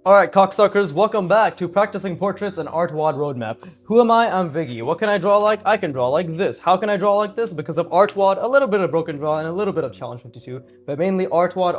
Alright, cocksuckers, welcome back to Practicing Portraits and Artwod Roadmap. Who am I? I'm Viggy. What can I draw like? I can draw like this. How can I draw like this? Because of Artwod, a little bit of Broken Draw, and a little bit of Challenge 52, but mainly Artwod,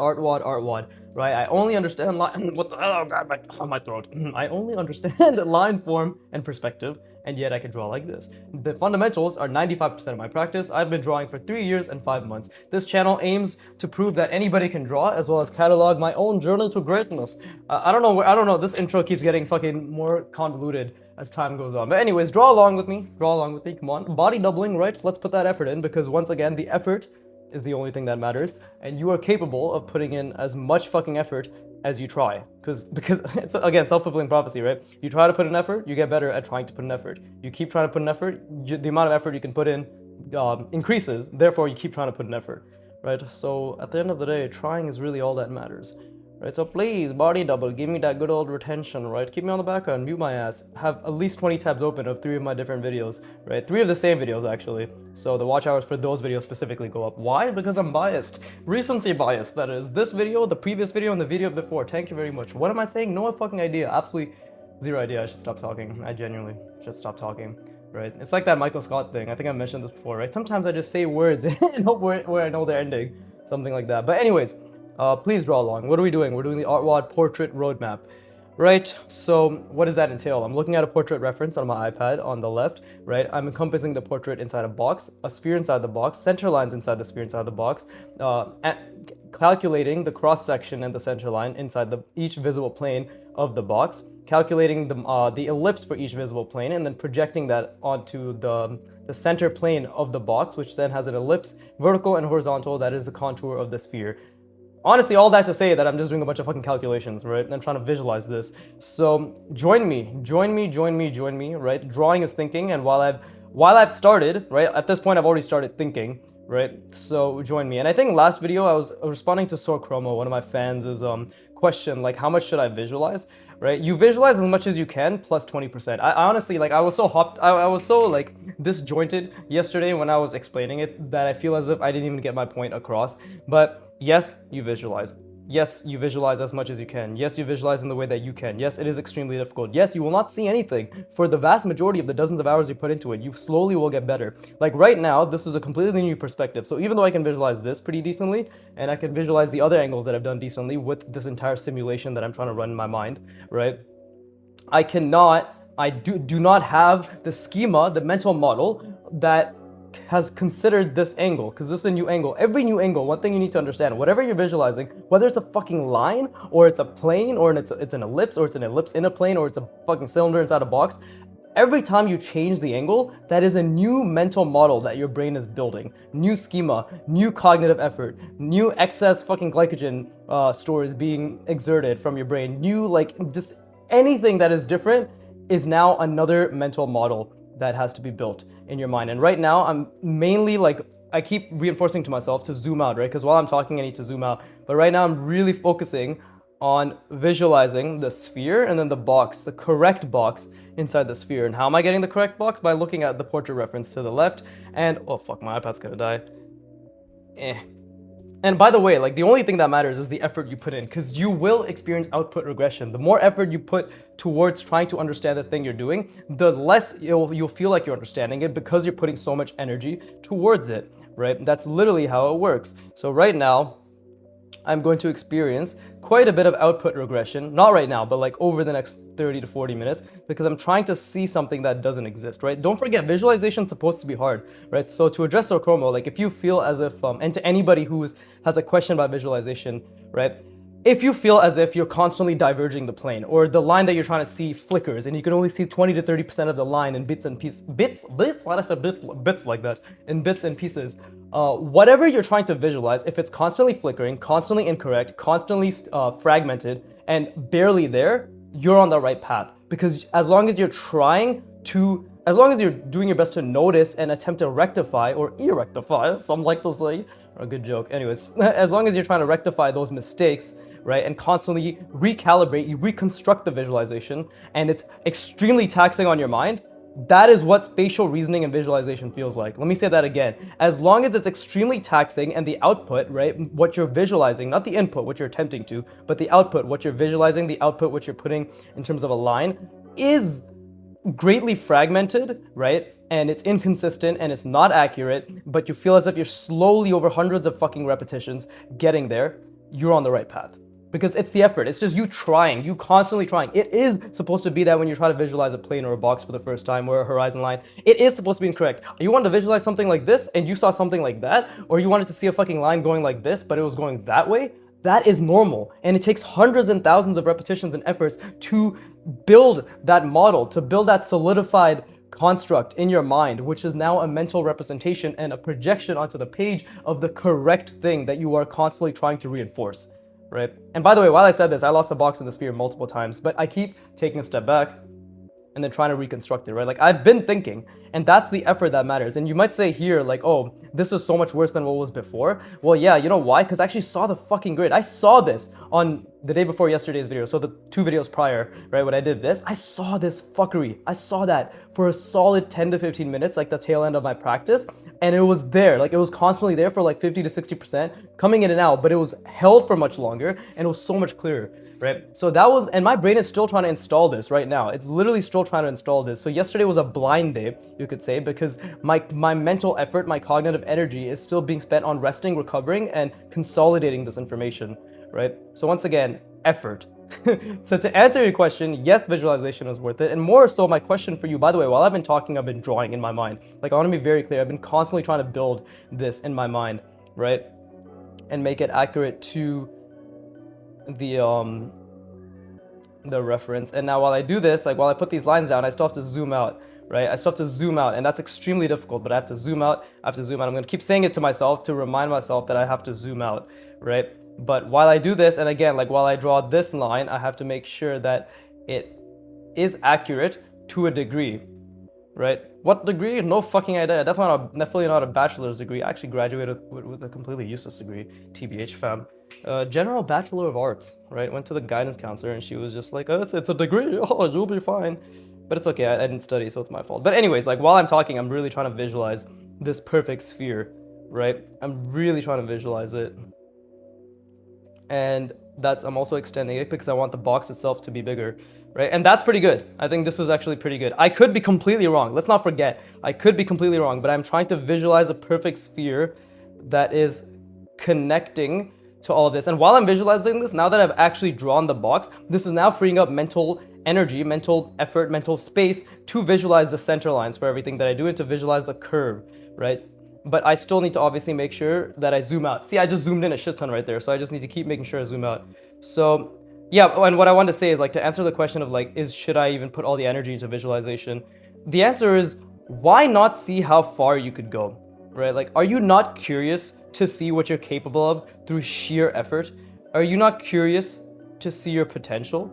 right? I only understand line- what the oh god, my throat. I only understand line form and perspective, and yet I can draw like this. The fundamentals are 95% of my practice. I've been drawing for 3 years and 5 months. This channel aims to prove that anybody can draw, as well as catalog my own journey to greatness. I don't know, this intro keeps getting fucking more convoluted as time goes on. But anyways, draw along with me, come on. Body doubling, right? Let's put that effort in, because once again, the effort is the only thing that matters, and you are capable of putting in as much fucking effort as you try, because it's again self-fulfilling prophecy, right? You try to put an effort, you get better at trying to put an effort. You keep trying to put an effort, the amount of effort you can put in increases. Therefore, you keep trying to put an effort, right? So at the end of the day, trying is really all that matters, right? So please, body double, give me that good old retention, right? Keep me on the background, mute my ass, have at least 20 tabs open of 3 of my different videos, right? 3 of the same videos, actually. So the watch hours for those videos specifically go up. Why? Because I'm biased. Recency bias, that is. This video, the previous video, and the video before. Thank you very much. What am I saying? No fucking idea. Absolutely zero idea. I should stop talking. I genuinely should stop talking, right? It's like that Michael Scott thing. I think I mentioned this before, right? Sometimes I just say words and hope where I know they're ending. Something like that. But anyways, please draw along. What are we doing? We're doing the Artwod Portrait Roadmap, right? So what does that entail? I'm looking at a portrait reference on my iPad on the left, right? I'm encompassing the portrait inside a box, a sphere inside the box, center lines inside the sphere inside the box, and calculating the cross section and the center line inside each visible plane of the box, calculating the ellipse for each visible plane, and then projecting that onto the center plane of the box, which then has an ellipse, vertical and horizontal, that is the contour of the sphere. Honestly, all that to say that I'm just doing a bunch of fucking calculations, right? And I'm trying to visualize this. So join me, right? Drawing is thinking, and while I've started, right? At this point, I've already started thinking, right? So join me. And I think last video I was responding to Sor Chromo, one of my fans' question, like how much should I visualize, right? You visualize as much as you can plus 20%. I honestly, like, I was so like disjointed yesterday when I was explaining it that I feel as if I didn't even get my point across. But yes, you visualize. Yes, you visualize as much as you can. Yes, you visualize in the way that you can. Yes, it is extremely difficult. Yes, you will not see anything for the vast majority of the dozens of hours you put into it. You slowly will get better. Like right now, this is a completely new perspective. So even though I can visualize this pretty decently, and I can visualize the other angles that I've done decently with this entire simulation that I'm trying to run in my mind, right? I do not have the schema, the mental model that has considered this angle, because this is a new angle. Every new angle, one thing you need to understand, whatever you're visualizing, whether it's a fucking line, or it's a plane, or it's an ellipse, or it's an ellipse in a plane, or it's a fucking cylinder inside a box, every time you change the angle, that is a new mental model that your brain is building. New schema, new cognitive effort, new excess fucking glycogen stores being exerted from your brain. New, like, just anything that is different is now another mental model that has to be built in your mind. And right now, I'm mainly like, I keep reinforcing to myself to zoom out, right? Because while I'm talking, I need to zoom out. But right now, I'm really focusing on visualizing the sphere and then the box, the correct box inside the sphere. And how am I getting the correct box? By looking at the portrait reference to the left. And, oh fuck, my iPad's gonna die. And by the way, like, the only thing that matters is the effort you put in, because you will experience output regression. The more effort you put towards trying to understand the thing you're doing, the less you'll feel like you're understanding it, because you're putting so much energy towards it, right? That's literally how it works. So right now, I'm going to experience quite a bit of output regression, not right now, but like over the next 30 to 40 minutes, because I'm trying to see something that doesn't exist, right? Don't forget, visualization is supposed to be hard, right? So to address Sor Chromo, like if you feel as if, and to anybody who has a question about visualization, right? If you feel as if you're constantly diverging the plane, or the line that you're trying to see flickers, and you can only see 20 to 30% of the line in bits and pieces, bits? Why did I say bits like that? In bits and pieces. Whatever you're trying to visualize, if it's constantly flickering, constantly incorrect, constantly fragmented, and barely there, you're on the right path. Because as long as you're doing your best to notice and attempt to rectify, or e-rectify, some like to say, or a good joke, anyways, as long as you're trying to rectify those mistakes, right, and constantly recalibrate, you reconstruct the visualization, and it's extremely taxing on your mind, That is what spatial reasoning and visualization feels like. Let me say that again. As long as it's extremely taxing and the output, right, what you're visualizing, not the input, what you're attempting to, but the output, what you're visualizing, the output, what you're putting in terms of a line, is greatly fragmented, right? And it's inconsistent and it's not accurate, but you feel as if you're slowly over hundreds of fucking repetitions getting there, you're on the right path. Because it's the effort. It's just you trying, you constantly trying. It is supposed to be that when you try to visualize a plane or a box for the first time or a horizon line, it is supposed to be incorrect. You wanted to visualize something like this and you saw something like that, or you wanted to see a fucking line going like this, but it was going that way. That is normal. And it takes hundreds and thousands of repetitions and efforts to build that model, to build that solidified construct in your mind, which is now a mental representation and a projection onto the page of the correct thing that you are constantly trying to reinforce. Right? And by the way, while I said this, I lost the box in the sphere multiple times, but I keep taking a step back and then trying to reconstruct it, right? Like I've been thinking, and that's the effort that matters. And you might say here, like, oh, this is so much worse than what was before. Well, yeah, you know why? Because I actually saw the fucking grid. I saw this on the day before yesterday's video. So the 2 videos prior, right, when I did this, I saw this fuckery. I saw that for a solid 10 to 15 minutes, like the tail end of my practice. And it was there, like it was constantly there for like 50 to 60% coming in and out, but it was held for much longer and it was so much clearer. Right? So that was, and my brain is still trying to install this right now. It's literally still trying to install this. So yesterday was a blind day, you could say, because my mental effort, my cognitive energy is still being spent on resting, recovering, and consolidating this information, right? So once again, effort. So to answer your question, yes, visualization is worth it. And more so, my question for you, by the way, while I've been talking, I've been drawing in my mind. Like I want to be very clear, I've been constantly trying to build this in my mind, right? And make it accurate to the reference. And now while I do this, like while I put these lines down, I still have to zoom out, right? I still have to zoom out, and that's extremely difficult, but I have to zoom out, I'm going to keep saying it to myself to remind myself that I have to zoom out, right? But while I do this, and again, like while I draw this line, I have to make sure that it is accurate to a degree, right? What degree? No fucking idea. Definitely not a bachelor's degree. I actually graduated with a completely useless degree, TBH fam. General Bachelor of Arts, right? Went to the guidance counselor and she was just like, oh, it's a degree, oh, you'll be fine. But it's okay, I didn't study, so it's my fault. But anyways, like while I'm talking, I'm really trying to visualize this perfect sphere, right? I'm really trying to visualize it. And I'm also extending it because I want the box itself to be bigger, right? And that's pretty good. I think this is actually pretty good. I could be completely wrong. Let's not forget, I could be completely wrong, but I'm trying to visualize a perfect sphere that is connecting to all of this. And while I'm visualizing this, now that I've actually drawn the box, this is now freeing up mental energy, mental effort, mental space to visualize the center lines for everything that I do and to visualize the curve, right? But I still need to obviously make sure that I zoom out. See, I just zoomed in a shit ton right there, so I just need to keep making sure I zoom out. So yeah, and what I want to say is, like, to answer the question of like, should I even put all the energy into visualization? The answer is, why not see how far you could go, right? Like, are you not curious to see what you're capable of through sheer effort? Are you not curious to see your potential?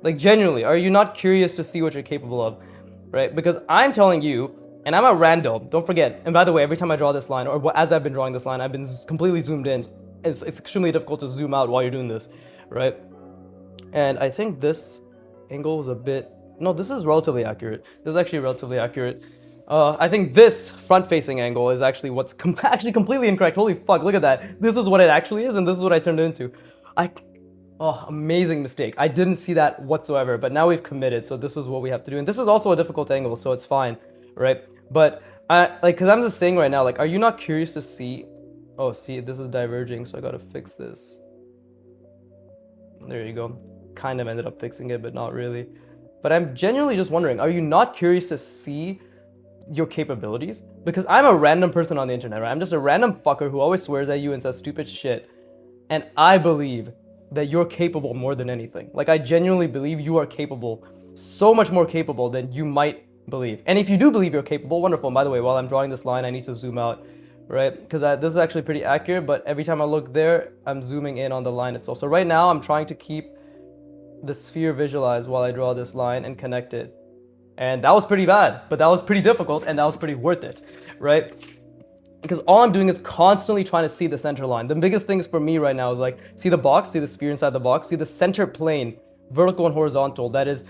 Like, genuinely, are you not curious to see what you're capable of, right? Because I'm telling you, and I'm a rando, don't forget, and by the way, every time I draw this line, or as I've been drawing this line, I've been completely zoomed in. It's extremely difficult to zoom out while you're doing this, right? And I think this angle is a bit, no, this is relatively accurate. This is actually relatively accurate. I think this front-facing angle is actually what's actually completely incorrect. Holy fuck, look at that. This is what it actually is, and this is what I turned it into. Oh, amazing mistake. I didn't see that whatsoever, but now we've committed, so this is what we have to do. And this is also a difficult angle, so it's fine, right? But, because I'm just saying right now, like, are you not curious to see... Oh, see, this is diverging, so I gotta fix this. There you go. Kind of ended up fixing it, but not really. But I'm genuinely just wondering, are you not curious to see your capabilities? Because I'm a random person on the internet, right? I'm just a random fucker who always swears at you and says stupid shit. And I believe that you're capable more than anything. Like, I genuinely believe you are capable, so much more capable than you might believe. And if you do believe you're capable, wonderful. And by the way, while I'm drawing this line, I need to zoom out, right? Because this is actually pretty accurate, but every time I look there, I'm zooming in on the line itself. So right now, I'm trying to keep the sphere visualized while I draw this line and connect it. And that was pretty bad, but that was pretty difficult, and that was pretty worth it, right? Because all I'm doing is constantly trying to see the center line. The biggest things for me right now is like, see the box, see the sphere inside the box, see the center plane, vertical and horizontal, that is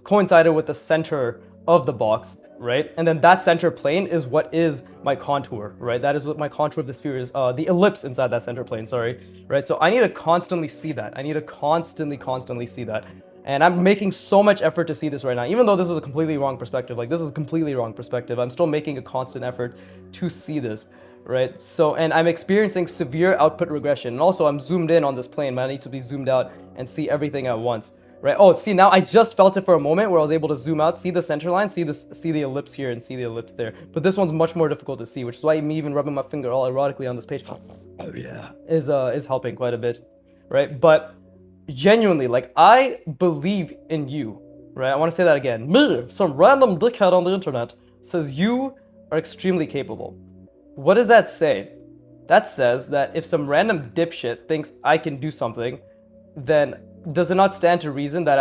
coincided with the center of the box, right? And then that center plane is what is my contour, right? That is what my contour of the sphere is, the ellipse inside that center plane, sorry, right? So I need to constantly see that. I need to constantly see that. And I'm making so much effort to see this right now, even though this is a completely wrong perspective. Like, this is a completely wrong perspective. I'm still making a constant effort to see this, right? So, and I'm experiencing severe output regression. And also, I'm zoomed in on this plane, but I need to be zoomed out and see everything at once, right? Oh, see, now I just felt it for a moment where I was able to zoom out, see the center line, see the ellipse here, and see the ellipse there. But this one's much more difficult to see, which is why me even rubbing my finger all erotically on this page, oh yeah, is helping quite a bit, right? But genuinely, like, I believe in you, right? I want to say that again. Me, some random dickhead on the internet, says you are extremely capable. What does that say? That says that if some random dipshit thinks I can do something, then does it not stand to reason that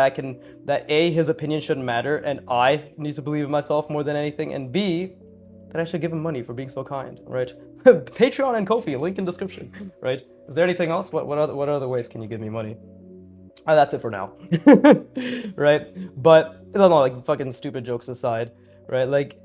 that A, his opinion shouldn't matter, and I need to believe in myself more than anything, and B, that I should give him money for being so kind, right? Patreon and Ko-fi, link in description, right? Is there anything else? What other ways can you give me money? That's it for now, right? But I don't know, like, fucking stupid jokes aside, right? Like,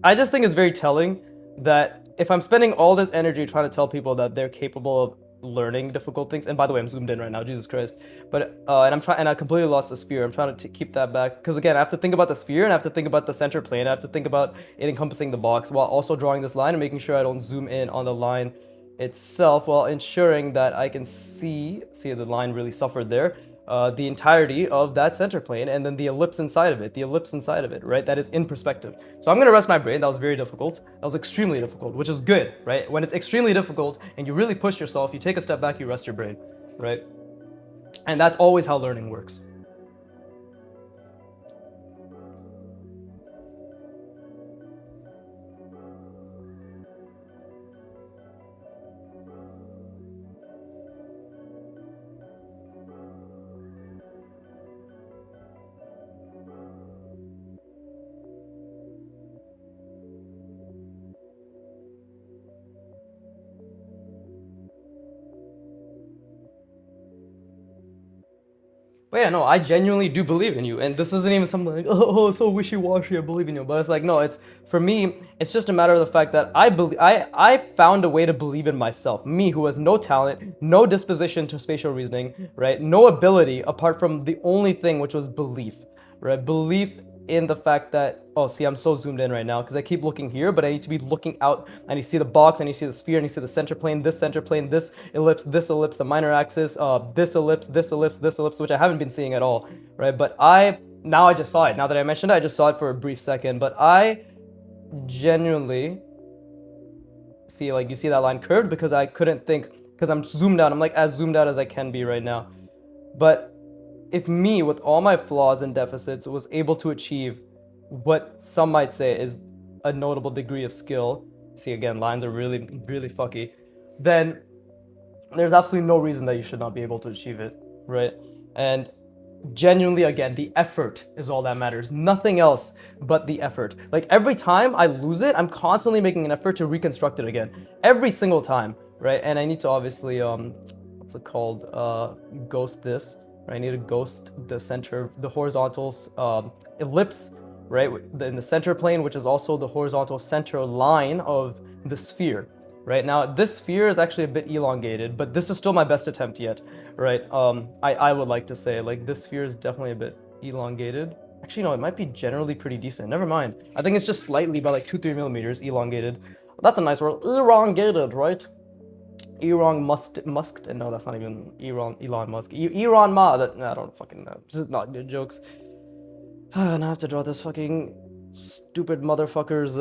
I just think it's very telling that if I'm spending all this energy trying to tell people that they're capable of learning difficult things, and by the way, I'm zoomed in right now, Jesus Christ, but and I completely lost the sphere. I'm trying to keep that back, because again, I have to think about the sphere, and I have to think about the center plane, I have to think about it encompassing the box, while also drawing this line and making sure I don't zoom in on the line itself, while ensuring that I can see the line really suffered there, the entirety of that center plane, and then the ellipse inside of it, right? That is in perspective. So I'm gonna rest my brain. That was very difficult. That was extremely difficult, which is good, right? When it's extremely difficult and you really push yourself, you take a step back, you rest your brain, right? And that's always how learning works. But yeah, no, I genuinely do believe in you, and this isn't even something like, oh, so wishy-washy, I believe in you. But it's like, no, for me, it's just a matter of the fact that I found a way to believe in myself. Me, who has no talent, no disposition to spatial reasoning, right? No ability apart from the only thing, which was belief, right? Belief in the fact that, oh, see, I'm so zoomed in right now because I keep looking here, but I need to be looking out. I need to see the box, I need to see the sphere, I need to see the center plane, this ellipse, the minor axis, this ellipse, which I haven't been seeing at all, right? But now I just saw it. Now that I mentioned it, I just saw it for a brief second, but I genuinely see, like, you see that line curved because I couldn't think, because I'm zoomed out. I'm like as zoomed out as I can be right now. But if me, with all my flaws and deficits, was able to achieve what some might say is a notable degree of skill, see, again, lines are really, really fucky, then there's absolutely no reason that you should not be able to achieve it, right? And genuinely, again, the effort is all that matters. Nothing else but the effort. Like, every time I lose it, I'm constantly making an effort to reconstruct it again. Every single time, right? And I need to obviously, what's it called? Ghost this. I need to ghost the center, the horizontal ellipse, right, in the center plane, which is also the horizontal center line of the sphere, right? Now, this sphere is actually a bit elongated, but this is still my best attempt yet, right? I would like to say, like, this sphere is definitely a bit elongated. Actually, no, it might be generally pretty decent. Never mind. I think it's just slightly by like 2-3 millimeters elongated. That's a nice word. Elongated, right? Elon Musk, no, that's not even Elon Musk. Elon Ma, I don't fucking know. This is not good jokes. And I have to draw this fucking stupid motherfucker's,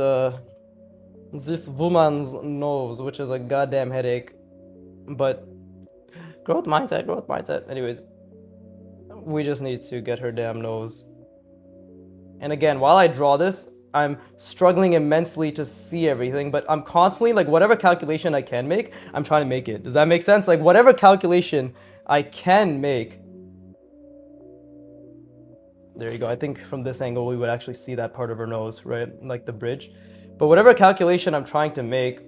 this woman's nose, which is a goddamn headache. But growth mindset. Anyways, we just need to get her damn nose. And again, while I draw this, I'm struggling immensely to see everything, but I'm constantly, like, whatever calculation I can make, I'm trying to make it. Does that make sense? Like, whatever calculation I can make. There you go. I think from this angle, we would actually see that part of her nose, right? Like the bridge. But whatever calculation I'm trying to make,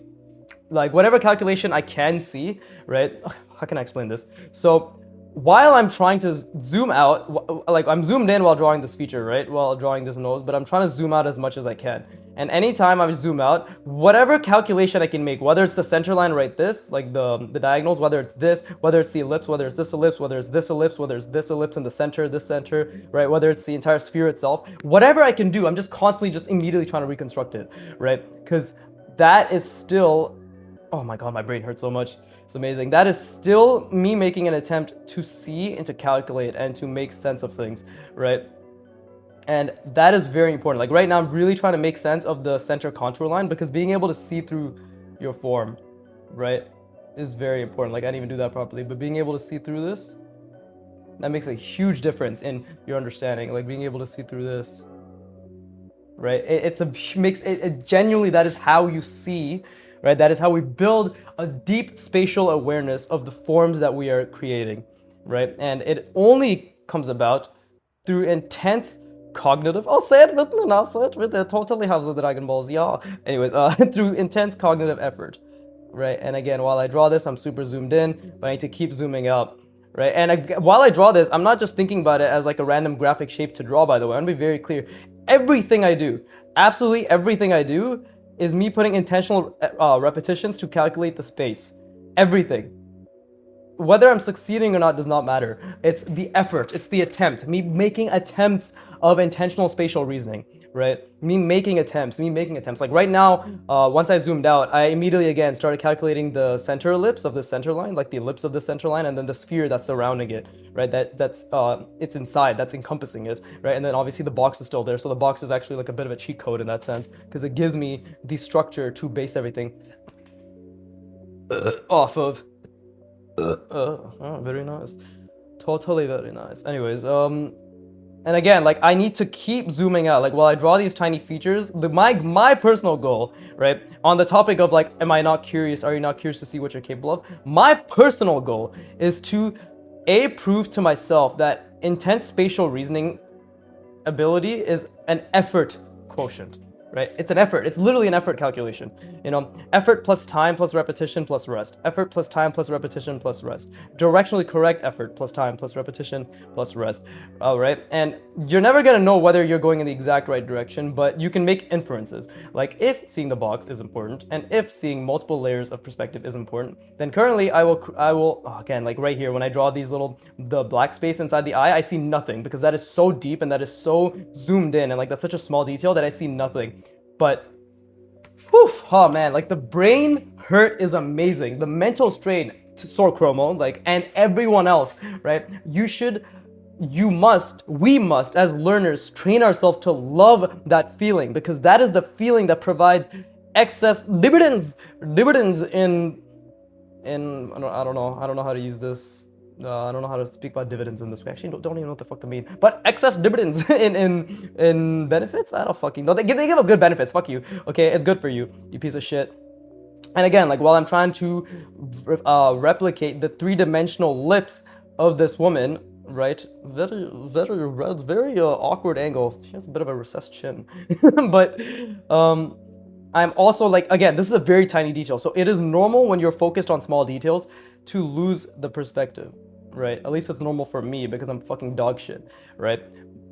like, whatever calculation I can see, right? How can I explain this? So while I'm trying to zoom out, like I'm zoomed in while drawing this feature, right? While drawing this nose, but I'm trying to zoom out as much as I can. And anytime I zoom out, whatever calculation I can make, whether it's the center line right this, like the diagonals, whether it's this, whether it's the ellipse, whether it's this ellipse, whether it's this ellipse, whether it's this ellipse in the center, this center, right? Whether it's the entire sphere itself, whatever I can do, I'm just constantly just immediately trying to reconstruct it, right? Because that is still, oh my god, my brain hurts so much. It's amazing. That is still me making an attempt to see and to calculate and to make sense of things, right? And that is very important. Like right now, I'm really trying to make sense of the center contour line because being able to see through your form, right, is very important. Like I didn't even do that properly, but being able to see through this, that makes a huge difference in your understanding. Like being able to see through this, right? It genuinely, that is how you see, right? That is how we build a deep spatial awareness of the forms that we are creating, right? And it only comes about through intense cognitive, I'll say it with me, I'll say it with it, totally House of the Dragon Balls, yeah. Anyways, through intense cognitive effort, right? And again, while I draw this, I'm super zoomed in, but I need to keep zooming out, right? And while I draw this, I'm not just thinking about it as like a random graphic shape to draw, by the way. I want to be very clear. Everything I do, absolutely everything I do, is me putting intentional repetitions to calculate the space. Everything. Whether I'm succeeding or not does not matter. It's the effort, it's the attempt, me making attempts of intentional spatial reasoning, right? Me making attempts. Like right now, once I zoomed out, I immediately again started calculating the center ellipse of the center line, like the ellipse of the center line, and then the sphere that's surrounding it, right? That's it's inside, that's encompassing it, right? And then obviously the box is still there, so the box is actually like a bit of a cheat code in that sense, because it gives me the structure to base everything off of. Oh, very nice. Totally very nice. Anyways, and again, like I need to keep zooming out. Like while I draw these tiny features, my personal goal, right, on the topic of like, am I not curious? Are you not curious to see what you're capable of? My personal goal is to prove to myself that intense spatial reasoning ability is an effort quotient. Right? It's an effort. It's literally an effort calculation. You know, effort plus time plus repetition plus rest. Effort plus time plus repetition plus rest. Directionally correct effort plus time plus repetition plus rest. All right? And you're never going to know whether you're going in the exact right direction, but you can make inferences. Like if seeing the box is important and if seeing multiple layers of perspective is important, then currently I will again, like right here, when I draw these the black space inside the eye, I see nothing because that is so deep and that is so zoomed in and like that's such a small detail that I see nothing. But, whew, oh man, like the brain hurt is amazing. The mental strain to Sor Chromo, like, and everyone else, right? We must, as learners, train ourselves to love that feeling because that is the feeling that provides excess dividends in I don't know how to use this. I don't know how to speak about dividends in this way. Actually, don't even know what the fuck to mean. But excess dividends in benefits? I don't fucking know. They give us good benefits. Fuck you. Okay, it's good for you, you piece of shit. And again, like while I'm trying to replicate the three-dimensional lips of this woman, right? Very awkward angle. She has a bit of a recessed chin, but I'm also like, again, this is a very tiny detail. So it is normal when you're focused on small details to lose the perspective, right? At least it's normal for me because I'm fucking dog shit, right?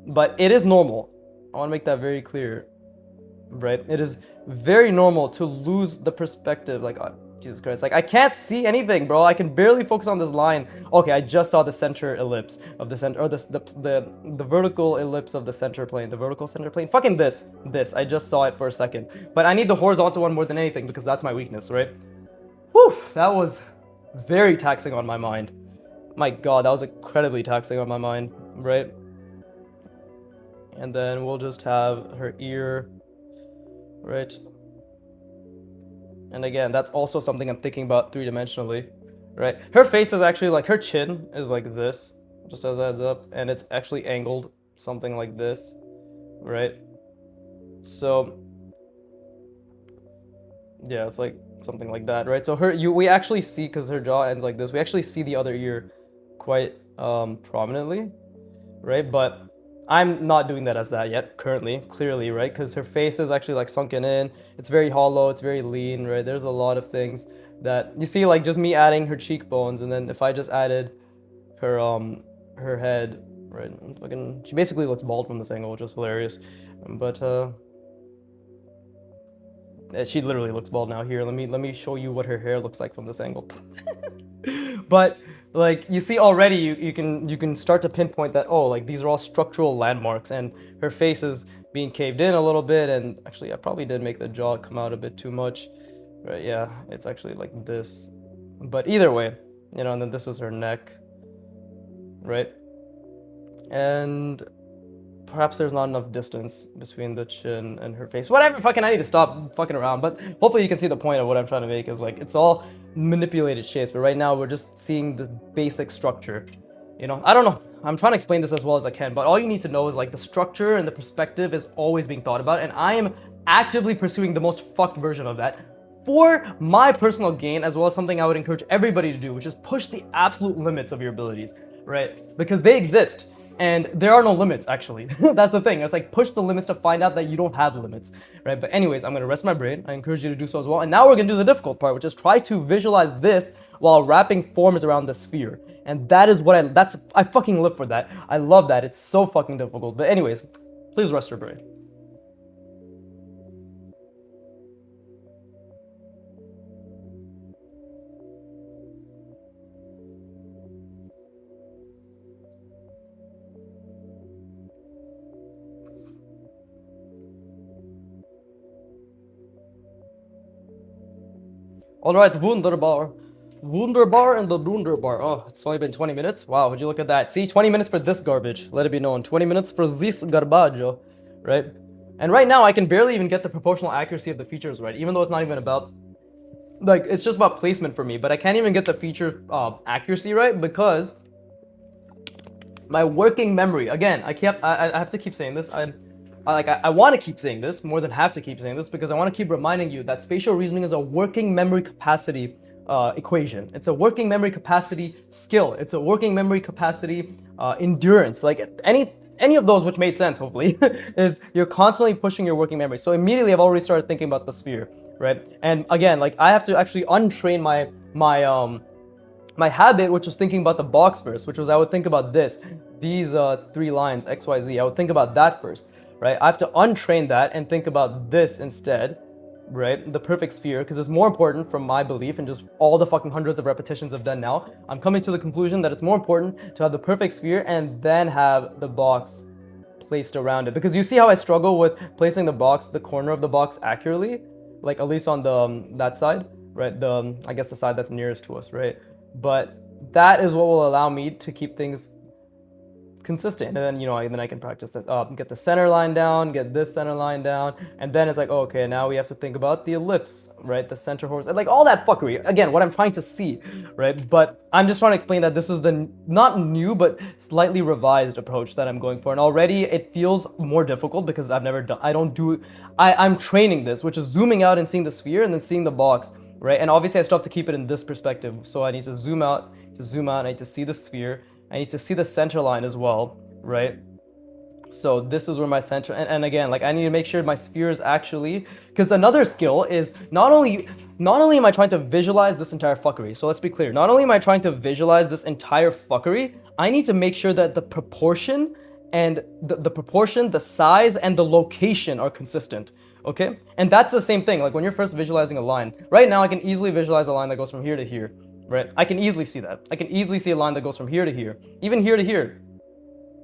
But it is normal. I want to make that very clear, right? It is very normal to lose the perspective. Like, Jesus Christ, like I can't see anything, bro. I can barely focus on this line. Okay, I just saw the center ellipse of the center, or the vertical ellipse of the center plane, the vertical center plane. Fucking this. I just saw it for a second. But I need the horizontal one more than anything because that's my weakness, right? Whew, that was very taxing on my mind. My god, that was incredibly taxing on my mind, right? And then we'll just have her ear, right? And again, that's also something I'm thinking about three-dimensionally, right? Her face is actually like, her chin is like this, just as a heads up, and it's actually angled something like this, right? So, yeah, it's like something like that, right? So we actually see, because her jaw ends like this, we actually see the other ear quite prominently, right? But I'm not doing that as that yet, currently, clearly, right? Because her face is actually like sunken in, it's very hollow, it's very lean, right? There's a lot of things that, you see like just me adding her cheekbones, and then if I just added her head, right? Fucking, she basically looks bald from this angle, which is hilarious. But she literally looks bald now. Here, let me show you what her hair looks like from this angle. But like you see already, you can start to pinpoint that, oh, like these are all structural landmarks, and her face is being caved in a little bit, and actually I probably did make the jaw come out a bit too much, right? Yeah, it's actually like this, but either way, you know. And then this is her neck, right? And perhaps there's not enough distance between the chin and her face. Whatever, fucking, I need to stop fucking around. But hopefully you can see the point of what I'm trying to make is like, it's all manipulated shapes, but right now we're just seeing the basic structure. You know, I don't know. I'm trying to explain this as well as I can, but all you need to know is like the structure and the perspective is always being thought about, and I am actively pursuing the most fucked version of that for my personal gain, as well as something I would encourage everybody to do, which is push the absolute limits of your abilities, right? Because they exist. And there are no limits, actually. That's the thing. It's like push the limits to find out that you don't have limits, right? But anyways, I'm gonna rest my brain. I encourage you to do so as well. And now we're gonna do the difficult part, which is try to visualize this while wrapping forms around the sphere. And that is what I fucking live for that. I love that. It's so fucking difficult. But anyways, please rest your brain. Alright, wunderbar. Wunderbar and the wunderbar. Oh, it's only been 20 minutes? Wow, would you look at that? See, 20 minutes for this garbage. Let it be known. 20 minutes for this garbaggio, right? And right now, I can barely even get the proportional accuracy of the features right, even though it's not even about, like, it's just about placement for me, but I can't even get the feature accuracy right because my working memory, again, I have to keep saying this. I want to keep saying this more than have to keep saying this because I want to keep reminding you that spatial reasoning is a working memory capacity equation. It's a working memory capacity skill. It's a working memory capacity endurance. Like any of those which made sense, hopefully, is you're constantly pushing your working memory. So immediately I've already started thinking about the sphere, right? And again, like I have to actually untrain my habit, which was thinking about the box first, which was I would think about these three lines, X, Y, Z. I would think about that first, right? I have to untrain that and think about this instead, right? The perfect sphere, because it's more important from my belief and just all the fucking hundreds of repetitions I've done now. I'm coming to the conclusion that it's more important to have the perfect sphere and then have the box placed around it. Because you see how I struggle with placing the corner of the box accurately, like at least on the that side, right? I guess the side that's nearest to us, right? But that is what will allow me to keep things consistent, and then then I can practice that, get the center line down, get this center line down, and then it's like, oh, okay, now we have to think about the ellipse, right? The center horse, and like all that fuckery. Again, what I'm trying to see, right? But I'm just trying to explain that this is the not new but slightly revised approach that I'm going for, and already it feels more difficult because I've never done. I'm training this, which is zooming out and seeing the sphere and then seeing the box, right? And obviously I still have to keep it in this perspective, so I need to zoom out, I need to see the sphere. I need to see the center line as well, right? So this is where my center, and again, like I need to make sure my sphere is actually, because another skill is not only am I trying to visualize this entire fuckery, so let's be clear, not only am I trying to visualize this entire fuckery, I need to make sure that the proportion and the proportion, the size, and the location are consistent, okay? And that's the same thing, like when you're first visualizing a line. Right now, I can easily visualize a line that goes from here to here, right? I can easily see that. I can easily see a line that goes from here to here, even here to here.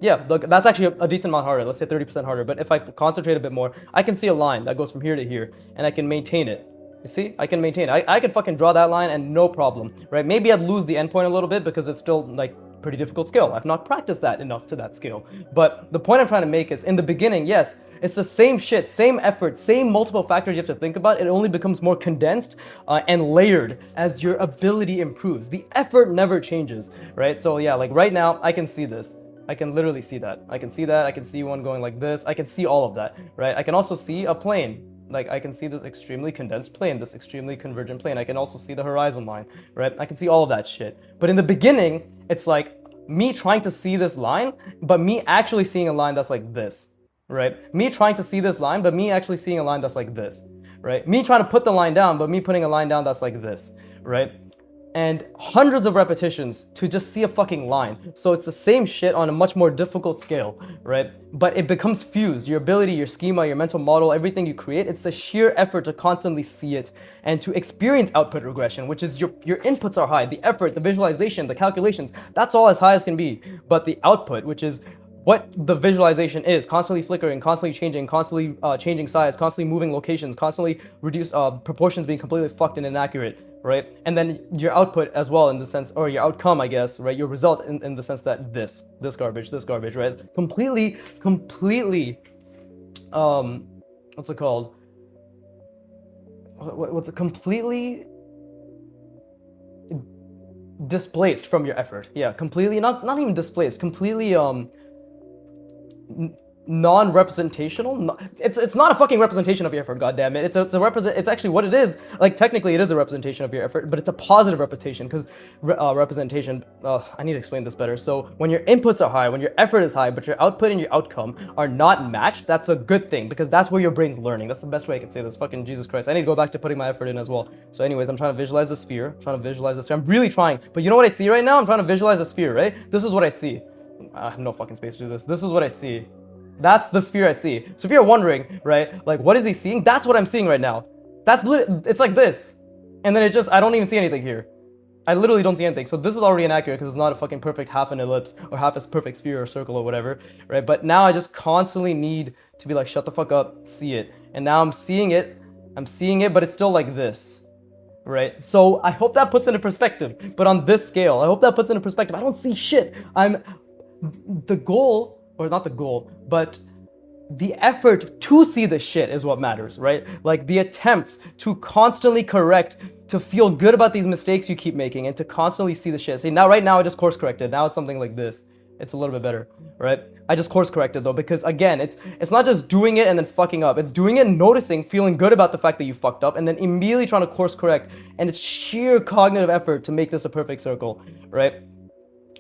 Yeah, look, that's actually a decent amount harder. Let's say 30% harder. But if I concentrate a bit more, I can see a line that goes from here to here, and I can maintain it. You see? I can maintain it. I could fucking draw that line and no problem, right? Maybe I'd lose the endpoint a little bit because it's still like pretty difficult skill. I've not practiced that enough to that skill. But the point I'm trying to make is in the beginning, yes, it's the same shit, same effort, same multiple factors you have to think about. It only becomes more condensed and layered as your ability improves. The effort never changes, right? So yeah, like right now, I can see this. I can literally see that. I can see that. I can see one going like this. I can see all of that, right? I can also see a plane. Like I can see this extremely condensed plane, this extremely convergent plane. I can also see the horizon line, right? I can see all of that shit. But in the beginning, it's like me trying to see this line, but me actually seeing a line that's like this, right? Me trying to see this line, but me actually seeing a line that's like this, right? Me trying to put the line down, but me putting a line down that's like this, right? and hundreds of repetitions to just see a fucking line. So it's the same shit on a much more difficult scale, right? But it becomes fused. Your ability, your schema, your mental model, everything you create, it's the sheer effort to constantly see it and to experience output regression, which is your inputs are high, the effort, the visualization, the calculations, that's all as high as can be. But the output, which is what the visualization is, constantly flickering, constantly changing size, constantly moving locations, constantly proportions being completely fucked and inaccurate, right? And then your output as well, in the sense, or your outcome, I guess, right? Your result in the sense that this garbage, right? Completely, what's it called? What's it? Completely displaced from your effort. Yeah, completely, not even displaced, completely, non-representational. It's not a fucking representation of your effort, goddammit. It's actually what it is. Like, technically it is a representation of your effort, but it's a positive representation, because representation, I need to explain this better. So when your inputs are high, when your effort is high, but your output and your outcome are not matched, that's a good thing, because that's where your brain's learning. That's the best way I can say this. Fucking Jesus Christ, I need to go back to putting my effort in as well. So anyways, I'm trying to visualize the sphere. I'm really trying, but you know what I see right now? I'm trying to visualize a sphere, right? This is what I see. I have no fucking space to do this. This is what I see. That's the sphere I see. So if you're wondering, right, like, what is he seeing? That's what I'm seeing right now. It's like this. And then I don't even see anything here. I literally don't see anything. So this is already inaccurate because it's not a fucking perfect half an ellipse or half a perfect sphere or circle or whatever, right? But now I just constantly need to be like, shut the fuck up, see it. And now I'm seeing it, but it's still like this, right? So I hope that puts into perspective. But on this scale, I hope that puts into perspective. I don't see shit. The goal, or not the goal, but the effort to see the shit is what matters, right? Like, the attempts to constantly correct, to feel good about these mistakes you keep making, and to constantly see the shit. See, right now I just course corrected. Now it's something like this. It's a little bit better, right? I just course corrected though, because again, it's not just doing it and then fucking up. It's doing it, noticing, feeling good about the fact that you fucked up, and then immediately trying to course correct. And it's sheer cognitive effort to make this a perfect circle, right?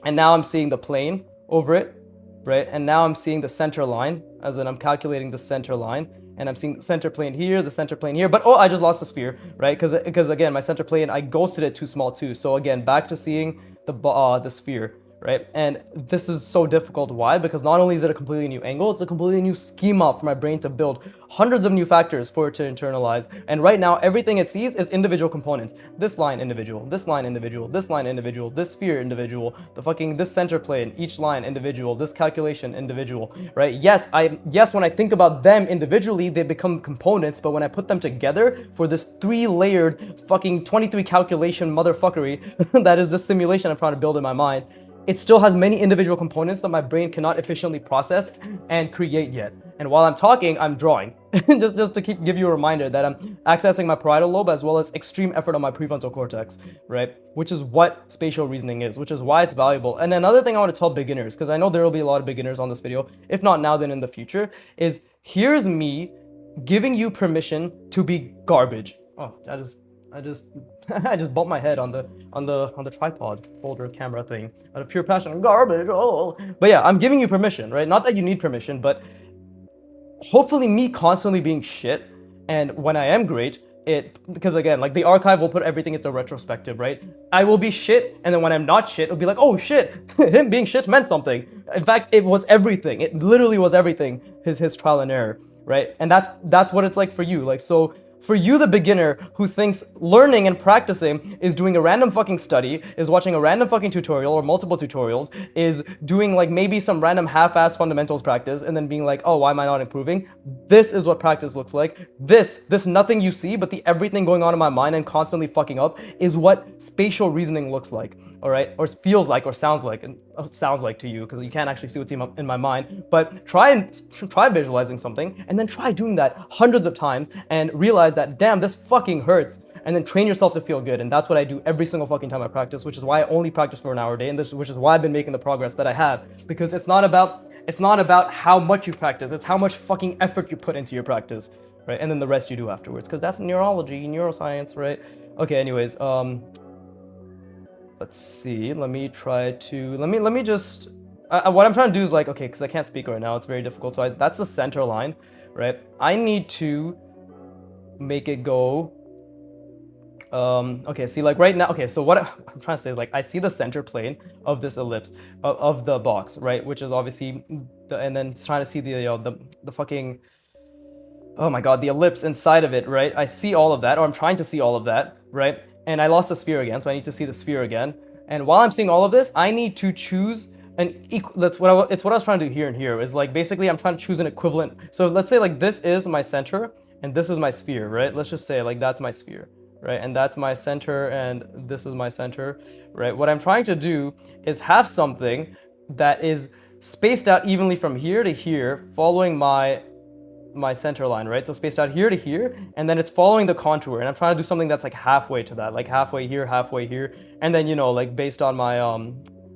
And now I'm seeing the plane over it, right? And now I'm seeing the center line, as in I'm calculating the center line, and I'm seeing the center plane here, the center plane here, but oh, I just lost the sphere, right? Because again, my center plane, I ghosted it too small too. So again, back to seeing the sphere, right? And this is so difficult. Why? Because not only is it a completely new angle, it's a completely new schema for my brain to build hundreds of new factors for it to internalize. And right now, everything it sees is individual components. This line individual, this line individual, this line individual, this sphere individual, this center plane, each line individual, this calculation individual, right? Yes, when I think about them individually, they become components, but when I put them together for this 3-layered fucking 23 calculation motherfuckery that is the simulation I'm trying to build in my mind, it still has many individual components that my brain cannot efficiently process and create yet. And while I'm talking, I'm drawing. just to give you a reminder that I'm accessing my parietal lobe as well as extreme effort on my prefrontal cortex, right? Which is what spatial reasoning is, which is why it's valuable. And another thing I want to tell beginners, because I know there will be a lot of beginners on this video, if not now, then in the future, is here's me giving you permission to be garbage. Oh, I just bumped my head on the tripod holder camera thing out of pure passion. Garbage. Oh, but yeah, I'm giving you permission, right? Not that you need permission, but hopefully me constantly being shit, and when I am great, because again, like, the archive will put everything into retrospective, right? I will be shit, and then when I'm not shit, it'll be like, oh shit, him being shit meant something. In fact, it was everything. It literally was everything. His trial and error, right? And that's what it's like for you. Like, so for you, the beginner who thinks learning and practicing is doing a random fucking study, is watching a random fucking tutorial or multiple tutorials, is doing like maybe some random half-ass fundamentals practice and then being like, oh, why am I not improving? This is what practice looks like. This nothing you see, but the everything going on in my mind and constantly fucking up is what spatial reasoning looks like, all right? Or feels like, or sounds like, and sounds like to you, because you can't actually see what's in my mind. But try visualizing something and then try doing that hundreds of times and realize that, damn, this fucking hurts, and then train yourself to feel good. And that's what I do every single fucking time I practice, which is why I only practice for an hour a day, and which is why I've been making the progress that I have, because it's not about how much you practice, it's how much fucking effort you put into your practice, right? And then the rest you do afterwards, because that's neurology, neuroscience, right? Okay, anyways, let's see, let me just, what I'm trying to do is like, okay, because I can't speak right now, it's very difficult, so that's the center line, right? I need to make it go Okay, see, like right now, okay, so what I'm trying to say is like I see the center plane of this ellipse of the box, right, which is obviously and then trying to see the fucking, oh my god, the ellipse inside of it, right? I see all of that, or I'm trying to see all of that, right? And I lost the sphere again, so I need to see the sphere again. And while I'm seeing all of this, I need to choose an equal. It's what I was trying to do here and here. Is like basically I'm trying to choose an equivalent. So let's say like this is my center and this is my sphere, right? Let's just say like that's my sphere, right? And that's my center and this is my center, right? What I'm trying to do is have something that is spaced out evenly from here to here, following my center line, right? So spaced out here to here, and then it's following the contour, and I'm trying to do something that's like halfway to that, like halfway here, and then, you know, like based on my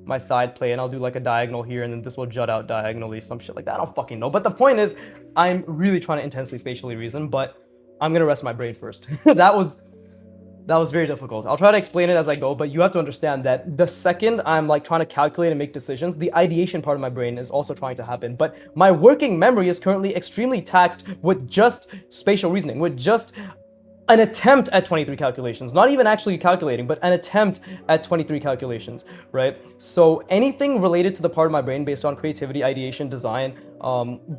my side plane, I'll do like a diagonal here, and then this will jut out diagonally, some shit like that. I don't fucking know. But the point is, I'm really trying to intensely spatially reason, but I'm gonna rest my brain first. That was very difficult. I'll try to explain it as I go, but you have to understand that the second I'm like trying to calculate and make decisions, the ideation part of my brain is also trying to happen. But my working memory is currently extremely taxed with just spatial reasoning, with just an attempt at 23 calculations, not even actually calculating, but an attempt at 23 calculations, right? So anything related to the part of my brain based on creativity, ideation, design,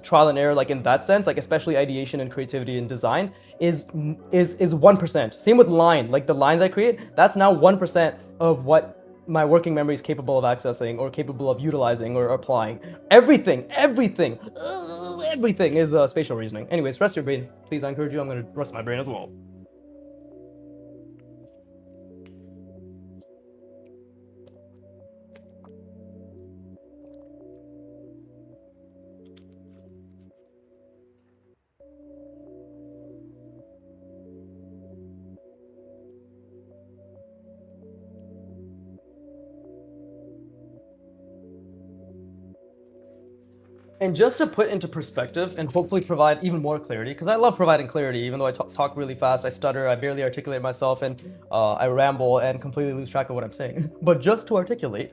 trial and error, like in that sense, like especially ideation and creativity and design is 1%. Same with line, like the lines I create, that's now 1% of what my working memory is capable of accessing or capable of utilizing or applying. Everything is spatial reasoning. Anyways, rest your brain. Please, I encourage you. I'm gonna rest my brain as well. And just to put into perspective and hopefully provide even more clarity, because I love providing clarity, even though I talk really fast, I stutter, I barely articulate myself, and I ramble and completely lose track of what I'm saying. But just to articulate,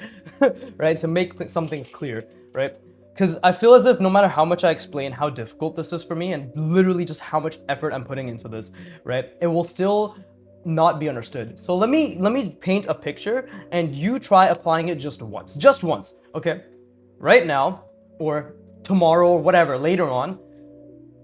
right, to make some things clear, right? Because I feel as if no matter how much I explain how difficult this is for me and literally just how much effort I'm putting into this, right, it will still not be understood. So let me paint a picture and you try applying it just once, okay? Right now, or tomorrow or whatever, later on,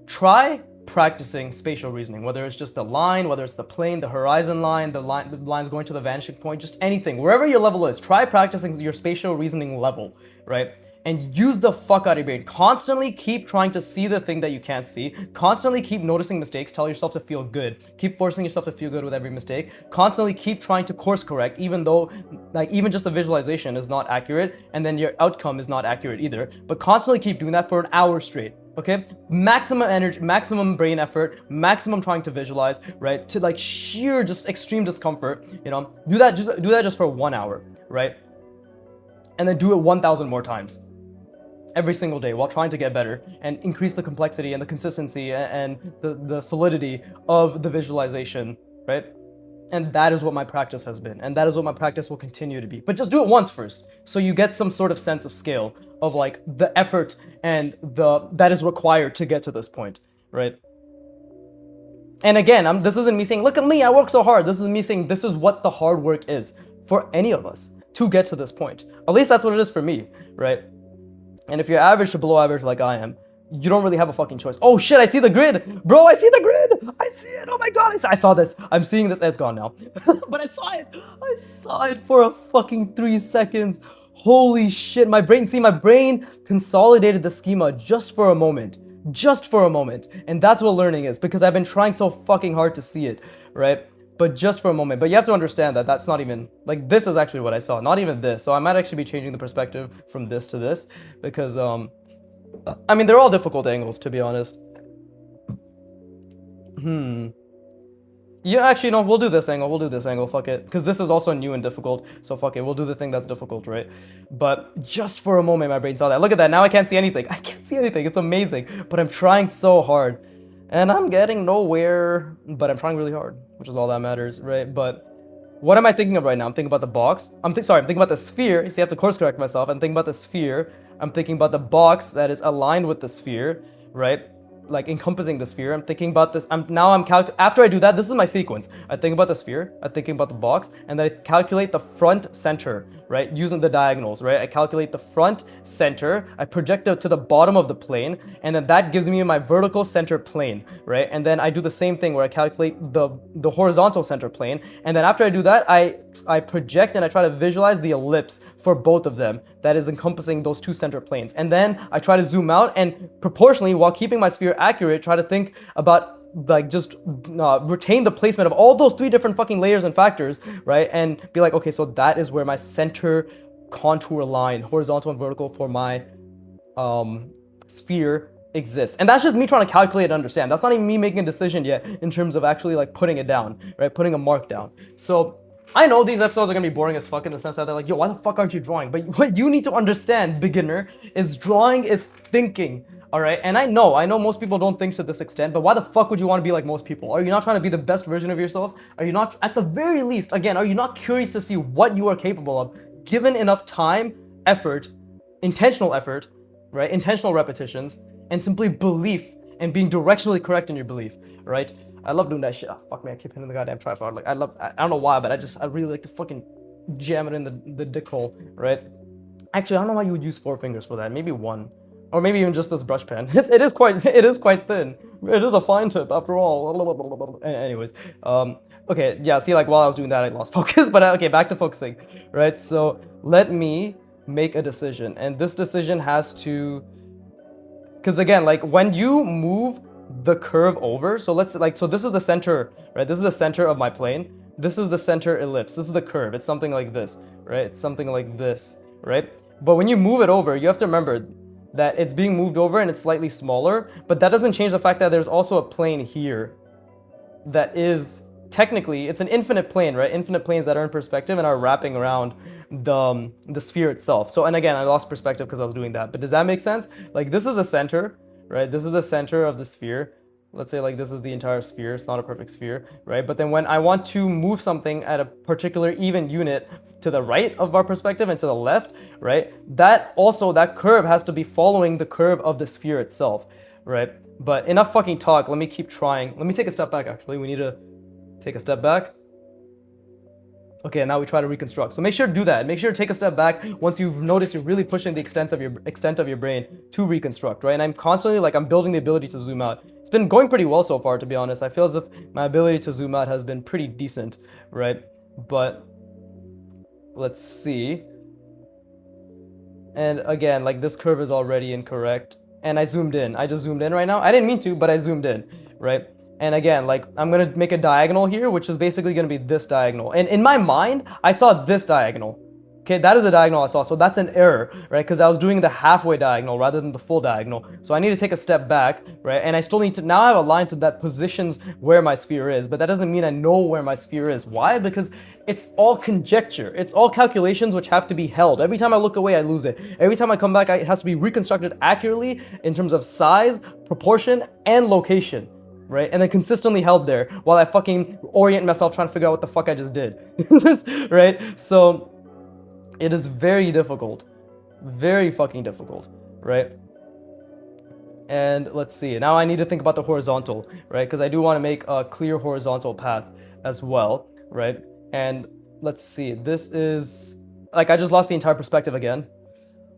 try practicing spatial reasoning, whether it's just the line, whether it's the plane, the horizon line, the lines going to the vanishing point, just anything, wherever your level is, try practicing your spatial reasoning level, right? And use the fuck out of your brain. Constantly keep trying to see the thing that you can't see. Constantly keep noticing mistakes. Tell yourself to feel good. Keep forcing yourself to feel good with every mistake. Constantly keep trying to course correct, even though, like, even just the visualization is not accurate, and then your outcome is not accurate either. But constantly keep doing that for an hour straight. Okay? Maximum energy, maximum brain effort, maximum trying to visualize, right? To like sheer just extreme discomfort, you know? Do that just for 1 hour, right? And then do it 1,000 more times every single day while trying to get better and increase the complexity and the consistency and the solidity of the visualization, right? And that is what my practice has been, and that is what my practice will continue to be. But just do it once first, so you get some sort of sense of scale of like the effort and that is required to get to this point, right? And again, this isn't me saying, look at me, I work so hard. This is me saying, this is what the hard work is for any of us to get to this point. At least that's what it is for me, right? And if you're average to below average like I am, you don't really have a fucking choice. Oh shit, I see the grid! Bro, I see the grid! I see it! Oh my god, I saw this! I'm seeing this, it's gone now. But I saw it! I saw it for a fucking 3 seconds. Holy shit, my brain consolidated the schema just for a moment. Just for a moment. And that's what learning is, because I've been trying so fucking hard to see it, right? But just for a moment. But you have to understand that that's not even, like, this is actually what I saw, not even this. So I might actually be changing the perspective from this to this, because, I mean, they're all difficult angles, to be honest. Yeah, actually, no, we'll do this angle, fuck it. Because this is also new and difficult, so fuck it, we'll do the thing that's difficult, right? But just for a moment, my brain saw that. Look at that, now I can't see anything. I can't see anything, it's amazing. But I'm trying so hard. And I'm getting nowhere, but I'm trying really hard, which is all that matters, right? But what am I thinking of right now? I'm thinking about the box. I'm thinking about the sphere. You see, I have to course correct myself. I'm thinking about the sphere. I'm thinking about the box that is aligned with the sphere, right? like encompassing the sphere. I'm thinking about this. After I do that, this is my sequence. I think about the sphere, I think about the box, and then I calculate the front center, right? Using the diagonals, right? I calculate the front center, I project it to the bottom of the plane, and then that gives me my vertical center plane, right? And then I do the same thing where I calculate the horizontal center plane, and then after I do that, I project and I try to visualize the ellipse for both of them that is encompassing those two center planes. And then I try to zoom out and proportionally, while keeping my sphere accurate, try to think about like just retain the placement of all those three different fucking layers and factors, right? And be like, okay, so that is where my center contour line, horizontal and vertical, for my sphere exists. And that's just me trying to calculate and understand. That's not even me making a decision yet in terms of actually like putting it down, right? Putting a mark down. So I know these episodes are gonna be boring as fuck in the sense that they're like, yo, why the fuck aren't you drawing? But what you need to understand, beginner, is drawing is thinking. All right, and I know most people don't think to this extent, but why the fuck would you want to be like most people? Are you not trying to be the best version of yourself? Are you not, at the very least, again, are you not curious to see what you are capable of, given enough time, effort, right? Intentional repetitions, and simply belief and being directionally correct in your belief, right? I love doing that shit. Oh, fuck me, I keep hitting the goddamn tripod. Like, I don't know why, but I really like to fucking jam it in the dick hole, right? Actually, I don't know why you would use 4 fingers for that. Maybe 1. Or maybe even just this brush pen. It is quite thin. It is a fine tip after all. Anyways, okay, yeah. See, like while I was doing that, I lost focus. But okay, back to focusing, right? So let me make a decision, and this decision has to, because again, like when you move the curve over, so this is the center, right? This is the center of my plane. This is the center ellipse. This is the curve. It's something like this, right? It's something like this, right? But when you move it over, you have to remember that it's being moved over and it's slightly smaller, but that doesn't change the fact that there's also a plane here that is technically, it's an infinite plane, right? Infinite planes that are in perspective and are wrapping around the sphere itself. So, and again, I lost perspective because I was doing that, but does that make sense? Like this is the center, right? This is the center of the sphere. Let's say like this is the entire sphere. It's not a perfect sphere, right? But then when I want to move something at a particular even unit to the right of our perspective and to the left, right? That curve has to be following the curve of the sphere itself, right? But enough fucking talk. Let me keep trying. Let me take a step back, actually. We need to take a step back. Okay, now we try to reconstruct. So make sure to do that. Make sure to take a step back once you've noticed you're really pushing the extent of your brain to reconstruct, right? And I'm constantly like, I'm building the ability to zoom out. It's been going pretty well so far, to be honest. I feel as if my ability to zoom out has been pretty decent, right? But let's see. And again, like this curve is already incorrect. And I zoomed in. I just zoomed in right now. I didn't mean to, but I zoomed in, right? And again, like I'm gonna make a diagonal here, which is basically gonna be this diagonal. And in my mind, I saw this diagonal. Okay, that is the diagonal I saw. So that's an error, right? Because I was doing the halfway diagonal rather than the full diagonal. So I need to take a step back, right? And I still need to, now I have a line to that positions where my sphere is, but that doesn't mean I know where my sphere is. Why? Because it's all conjecture. It's all calculations which have to be held. Every time I look away, I lose it. Every time I come back, it has to be reconstructed accurately in terms of size, proportion, and location. Right? And then consistently held there while I fucking orient myself trying to figure out what the fuck I just did. Right? So it is very difficult. Very fucking difficult. Right? And let's see. Now I need to think about the horizontal, right? Because I do want to make a clear horizontal path as well, right? And let's see. This is like I just lost the entire perspective again.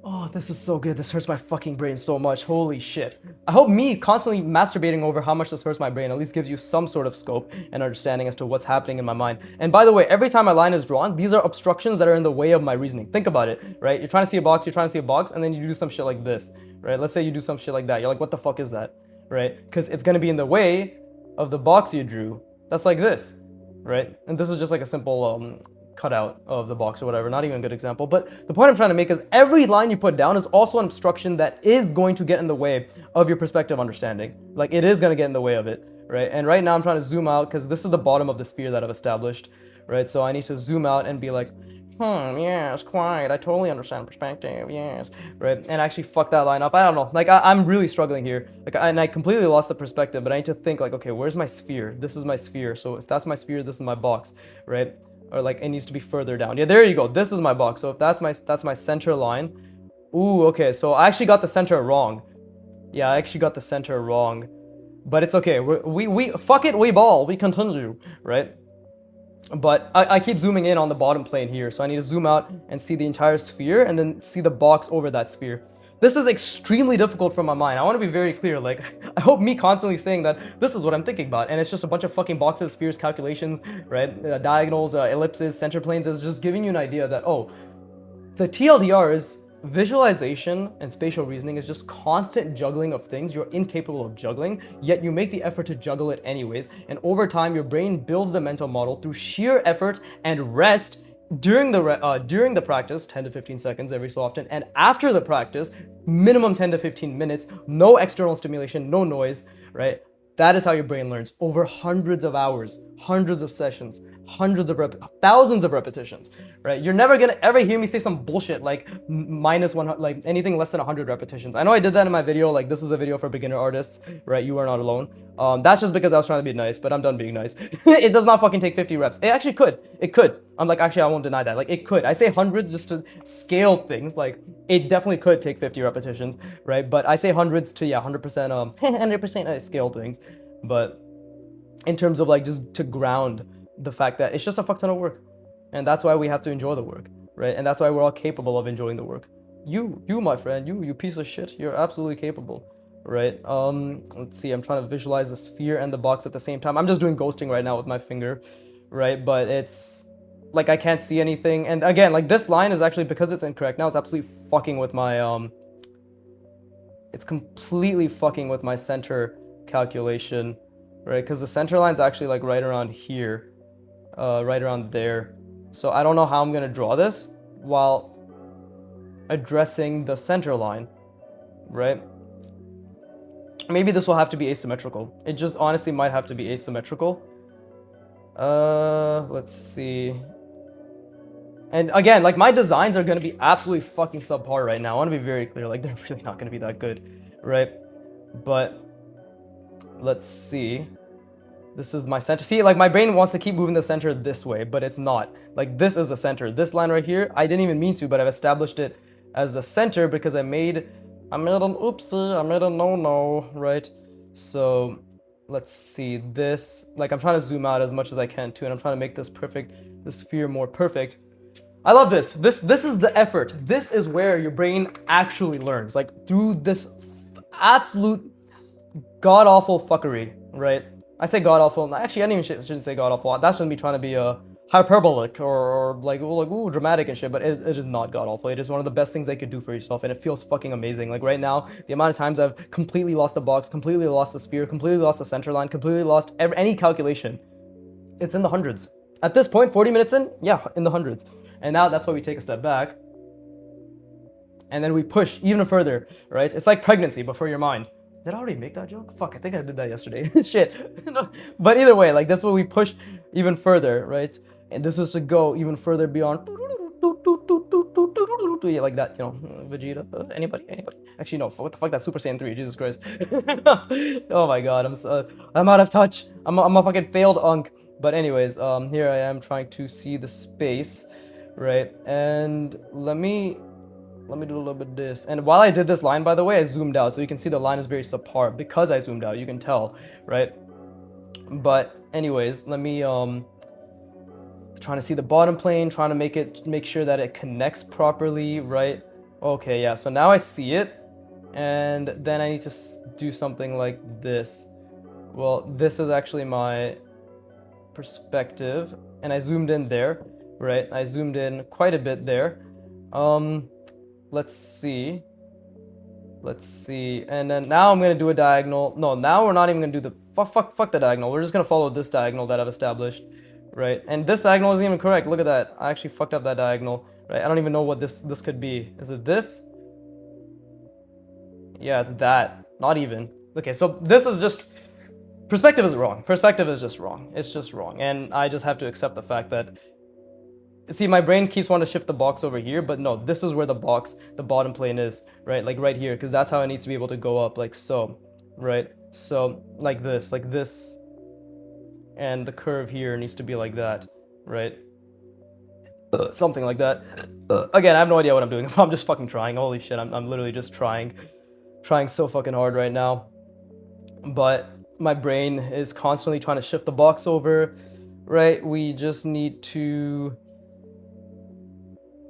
Oh, this is so good. This hurts my fucking brain so much. Holy shit. I hope me constantly masturbating over how much this hurts my brain at least gives you some sort of scope and understanding as to what's happening in my mind. And by the way, every time my line is drawn, these are obstructions that are in the way of my reasoning. Think about it, right? You're trying to see a box, and then you do some shit like this, right? Let's say you do some shit like that. You're like, what the fuck is that, right? Because it's going to be in the way of the box you drew. That's like this, right? And this is just like a simple cutout of the box or whatever, not even a good example, but the point I'm trying to make is every line you put down is also an obstruction that is going to get in the way of your perspective understanding. Like it is going to get in the way of it, right? And right now I'm trying to zoom out because this is the bottom of the sphere that I've established, right? So I need to zoom out and be like, yes, quite, I totally understand perspective, yes, right? And actually fuck that line up. I don't know, like I'm really struggling here, like and I completely lost the perspective, but I need to think like, okay, where's my sphere? This is my sphere, so if that's my sphere, this is my box, right? Or like it needs to be further down. Yeah, there you go. This is my box. So if that's my center line. Ooh, okay. So I actually got the center wrong. Yeah, I actually got the center wrong. But it's okay. We fuck it, we ball. We continue, right? But I keep zooming in on the bottom plane here, so I need to zoom out and see the entire sphere and then see the box over that sphere. This is extremely difficult for my mind. I want to be very clear, like, I hope me constantly saying that this is what I'm thinking about, and it's just a bunch of fucking boxes, spheres, calculations, right? Diagonals, ellipses, center planes is just giving you an idea that, oh, the TLDR is visualization and spatial reasoning is just constant juggling of things you're incapable of juggling, yet you make the effort to juggle it anyways, and over time your brain builds the mental model through sheer effort and rest during the practice, 10 to 15 seconds every so often, and after the practice, minimum 10 to 15 minutes, no external stimulation, no noise, right? That is how your brain learns over hundreds of hours, hundreds of sessions, thousands of repetitions, right? You're never gonna ever hear me say some bullshit like minus 100, like anything less than 100 repetitions. I know I did that in my video, like this is a video for beginner artists, right? You are not alone. That's just because I was trying to be nice, but I'm done being nice. It does not fucking take 50 reps. It actually could. It could. I'm like, actually, I won't deny that. Like, it could. I say hundreds just to scale things. Like, it definitely could take 50 repetitions, right? But I say hundreds to, yeah, 100%, 100% scale things. But in terms of, like, just to ground the fact that it's just a fuck ton of work. And that's why we have to enjoy the work, right? And that's why we're all capable of enjoying the work. You, my friend, you piece of shit, you're absolutely capable, right? Let's see, I'm trying to visualize the sphere and the box at the same time. I'm just doing ghosting right now with my finger, right? But it's like I can't see anything. And again, like this line is actually, because it's incorrect now, it's absolutely fucking with my it's completely fucking with my center calculation, right? Because the center line's actually like right around here, right around there. So I don't know how I'm gonna draw this while addressing the center line, right? Maybe this will have to be asymmetrical. It just honestly might have to be asymmetrical. Let's see. And again, like my designs are gonna be absolutely fucking subpar right now. I want to be very clear, like they're really not gonna be that good, right? But let's see. This is my center. See, like my brain wants to keep moving the center this way, but it's not. Like this is the center. This line right here, I didn't even mean to, but I've established it as the center because I made an oopsie, I made a no-no, right? So let's see this. Like I'm trying to zoom out as much as I can too, and I'm trying to make this perfect, this sphere more perfect. I love this. This is the effort. This is where your brain actually learns, like through this absolute god-awful fuckery, right? I say god-awful. Actually, I shouldn't say god-awful. That's just me trying to be hyperbolic or like ooh, dramatic and shit, but it is not god-awful. It is one of the best things I could do for yourself, and it feels fucking amazing. Like right now, the amount of times I've completely lost the box, completely lost the sphere, completely lost the center line, completely lost any calculation. It's in the hundreds. At this point, 40 minutes in, yeah, in the hundreds. And now that's why we take a step back. And then we push even further, right? It's like pregnancy, but for your mind. Did I already make that joke? Fuck, I think I did that yesterday. Shit. But either way, like that's what we push even further, right? And this is to go even further beyond. Yeah, like that, you know, Vegeta. Anybody? Actually, no. What the fuck? That's Super Saiyan 3. Jesus Christ. Oh my God, I'm out of touch. I'm a fucking failed unk. But anyways, here I am trying to see the space, right? And let me do a little bit of this. And while I did this line, by the way, I zoomed out. So you can see the line is very subpar because I zoomed out. You can tell, right? But anyways, let me, trying to see the bottom plane, trying to make sure that it connects properly, right? Okay, yeah. So now I see it. And then I need to do something like this. Well, this is actually my perspective. And I zoomed in there, right? I zoomed in quite a bit there. Let's see, and then now I'm gonna do a diagonal. No, now we're not even gonna do the fuck the diagonal. We're just gonna follow this diagonal that I've established, right? And this diagonal isn't even correct. Look at that. I actually fucked up that diagonal, right? I don't even know what this could be. Is it this? Yeah, it's that. Not even. Okay, so this is just perspective is wrong. Perspective is just wrong. It's just wrong, and I just have to accept the fact that. See, my brain keeps wanting to shift the box over here, but no, this is where the bottom plane is, right? Like right here, because that's how it needs to be able to go up, like so, right? So, like this, and the curve here needs to be like that, right? Something like that. Again, I have no idea what I'm doing. I'm just fucking trying. Holy shit, I'm literally just trying trying so fucking hard right now. But my brain is constantly trying to shift the box over, right? We just need to...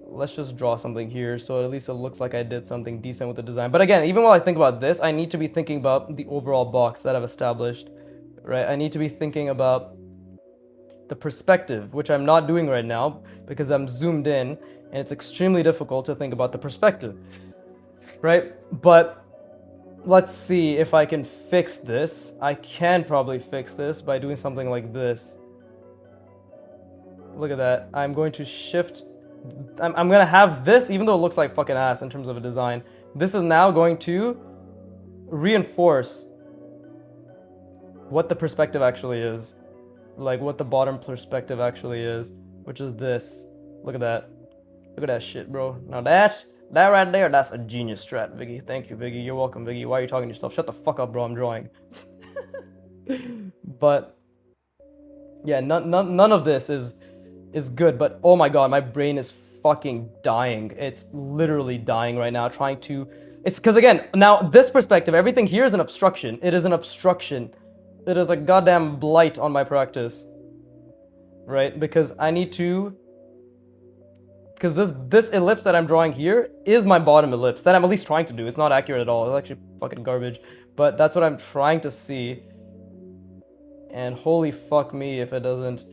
Let's just draw something here so at least it looks like I did something decent with the design. But again, even while I think about this, I need to be thinking about the overall box that I've established, right? I need to be thinking about the perspective, which I'm not doing right now because I'm zoomed in and it's extremely difficult to think about the perspective, right? But let's see if I can fix this. I can probably fix this by doing something like this. Look at that. I'm going to shift... I'm gonna have this, even though it looks like fucking ass in terms of a design, this is now going to reinforce what the perspective actually is. Like what the bottom perspective actually is, which is this. Look at that. Look at that shit, bro. Now that right there, that's a genius strat, Viggy. Thank you, Viggy. You're welcome, Viggy. Why are you talking to yourself? Shut the fuck up, bro. I'm drawing. But yeah, none of this is good, but oh my god, my brain is fucking dying. It's literally dying right now trying to... It's because again, now this perspective, everything here is an obstruction. It is an obstruction. It is a goddamn blight on my practice, right? Because I need to... Because this ellipse that I'm drawing here is my bottom ellipse that I'm at least trying to do. It's not accurate at all. It's actually fucking garbage, but that's what I'm trying to see. And holy fuck me if it doesn't...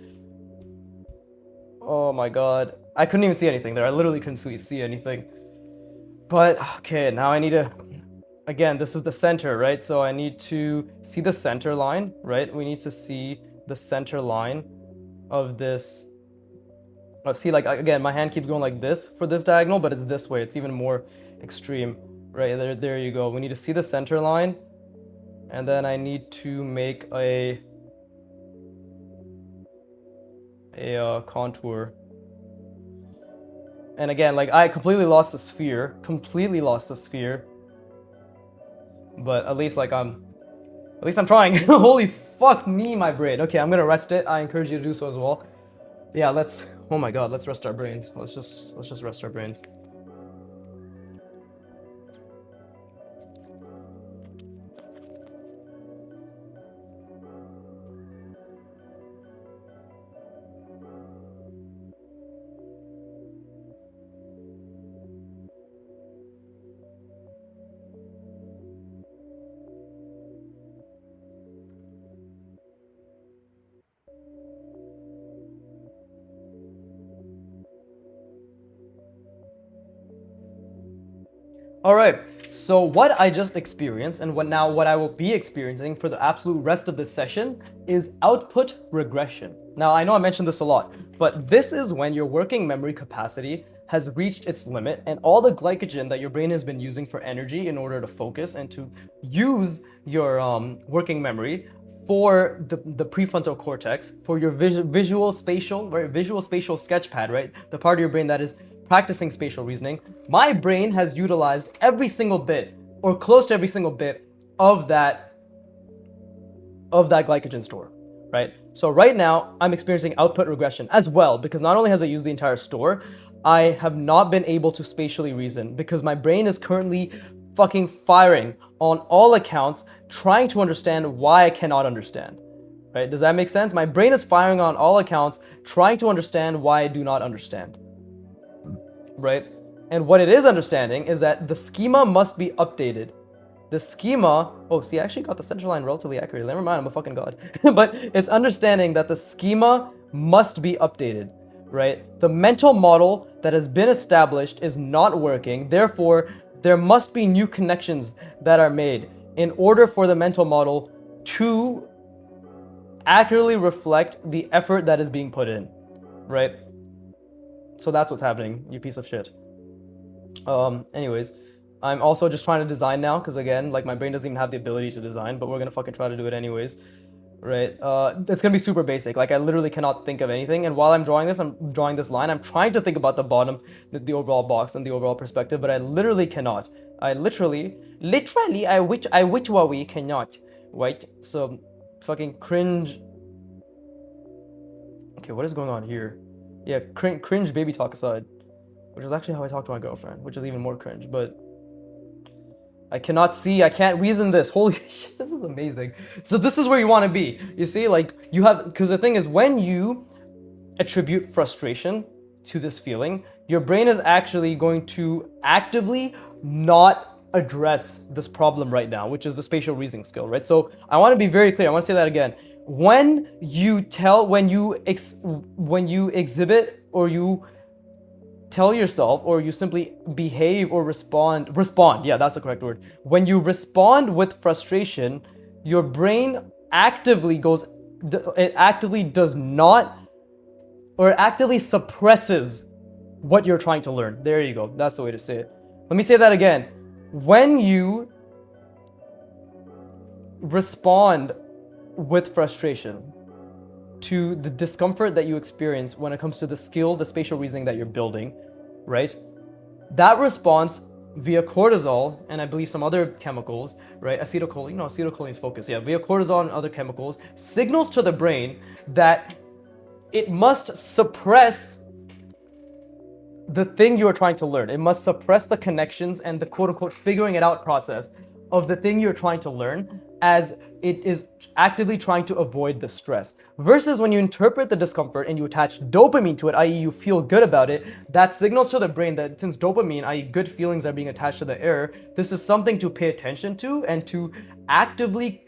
Oh my god. I couldn't even see anything there. I literally couldn't see anything. But, okay, now I need to... Again, this is the center, right? So I need to see the center line, right? We need to see the center line of this... see, like, again, my hand keeps going like this for this diagonal, but it's this way. It's even more extreme, right? There you go. We need to see the center line. And then I need to make a contour. And again, like, I completely lost the sphere. But at least, like, I'm trying. Holy fuck me, my brain. Okay, I'm gonna rest it. I encourage you to do so as well. Yeah, let's... Oh my god, let's rest our brains. Let's just rest our brains. Alright, so what I just experienced and what I will be experiencing for the absolute rest of this session is output regression. Now, I know I mentioned this a lot, but this is when your working memory capacity has reached its limit and all the glycogen that your brain has been using for energy in order to focus and to use your working memory for the prefrontal cortex, for your visual spatial sketch pad, right? The part of your brain that is practicing spatial reasoning, my brain has utilized every single bit or close to every single bit of that glycogen store, right? So right now I'm experiencing output regression as well, because not only has it used the entire store, I have not been able to spatially reason because my brain is currently fucking firing on all accounts, trying to understand why I cannot understand, right? Does that make sense? My brain is firing on all accounts, trying to understand why I do not understand. Right? And what it is understanding is that the schema must be updated. The schema... Oh, see, I actually got the center line relatively accurate. Never mind, I'm a fucking god. But it's understanding that the schema must be updated, right? The mental model that has been established is not working. Therefore, there must be new connections that are made in order for the mental model to accurately reflect the effort that is being put in, right? So that's what's happening, you piece of shit. Anyways, I'm also just trying to design now, because again, like, my brain doesn't even have the ability to design, but we're gonna fucking try to do it anyways, right? It's gonna be super basic. Like, I literally cannot think of anything, and while I'm drawing this line, I'm trying to think about the bottom, the overall box and the overall perspective, but I literally cannot. I literally, I which we cannot. Right? So, fucking cringe. Okay, what is going on here? Yeah, cringe baby talk aside, which is actually how I talk to my girlfriend, which is even more cringe, but I cannot see, I can't reason this. Holy shit, this is amazing. So this is where you want to be. You see, like, you have, because the thing is, when you attribute frustration to this feeling, your brain is actually going to actively not address this problem right now, which is the spatial reasoning skill, right? So I want to be very clear. I want to say that again. When you exhibit, or you tell yourself, or you simply behave or respond, yeah, that's the correct word. When you respond with frustration, your brain actively does not, or it actively suppresses what you're trying to learn. There you go. That's the way to say it. Let me say that again. When you respond with frustration to the discomfort that you experience when it comes to the skill, the spatial reasoning that you're building, right? That response via cortisol, and I believe some other chemicals, right? Acetylcholine, acetylcholine is focused, yeah. Via cortisol and other chemicals, signals to the brain that it must suppress the thing you are trying to learn. It must suppress the connections and the quote-unquote figuring it out process of the thing you're trying to learn, as it is actively trying to avoid the stress. Versus when you interpret the discomfort and you attach dopamine to it, i.e. you feel good about it, that signals to the brain that since dopamine, i.e. good feelings, are being attached to the error, this is something to pay attention to and to actively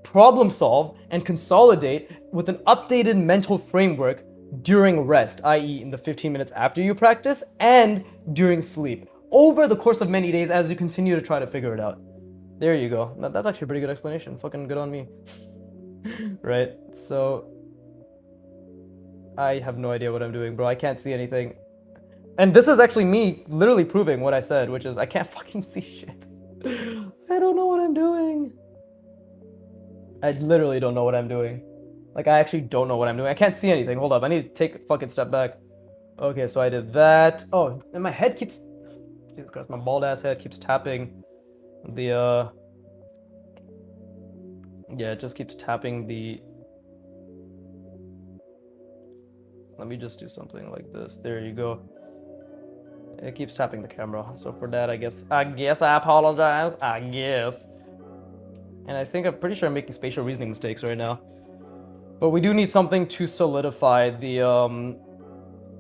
problem solve and consolidate with an updated mental framework during rest, i.e. in the 15 minutes after you practice and during sleep, over the course of many days as you continue to try to figure it out. There you go. That's actually a pretty good explanation. Fucking good on me. Right? So I have no idea what I'm doing, bro. I can't see anything. And this is actually me literally proving what I said, which is I can't fucking see shit. I don't know what I'm doing. I literally don't know what I'm doing. Like, I actually don't know what I'm doing. I can't see anything. Hold up. I need to take a fucking step back. Okay, so I did that. Oh, and my head keeps... Jesus Christ, my bald ass head keeps tapping the, yeah, it just keeps tapping the... Let me just do something like this. There you go. It keeps tapping the camera. So for that, I guess I apologize. I guess. And I think I'm pretty sure I'm making spatial reasoning mistakes right now. But we do need something to solidify the,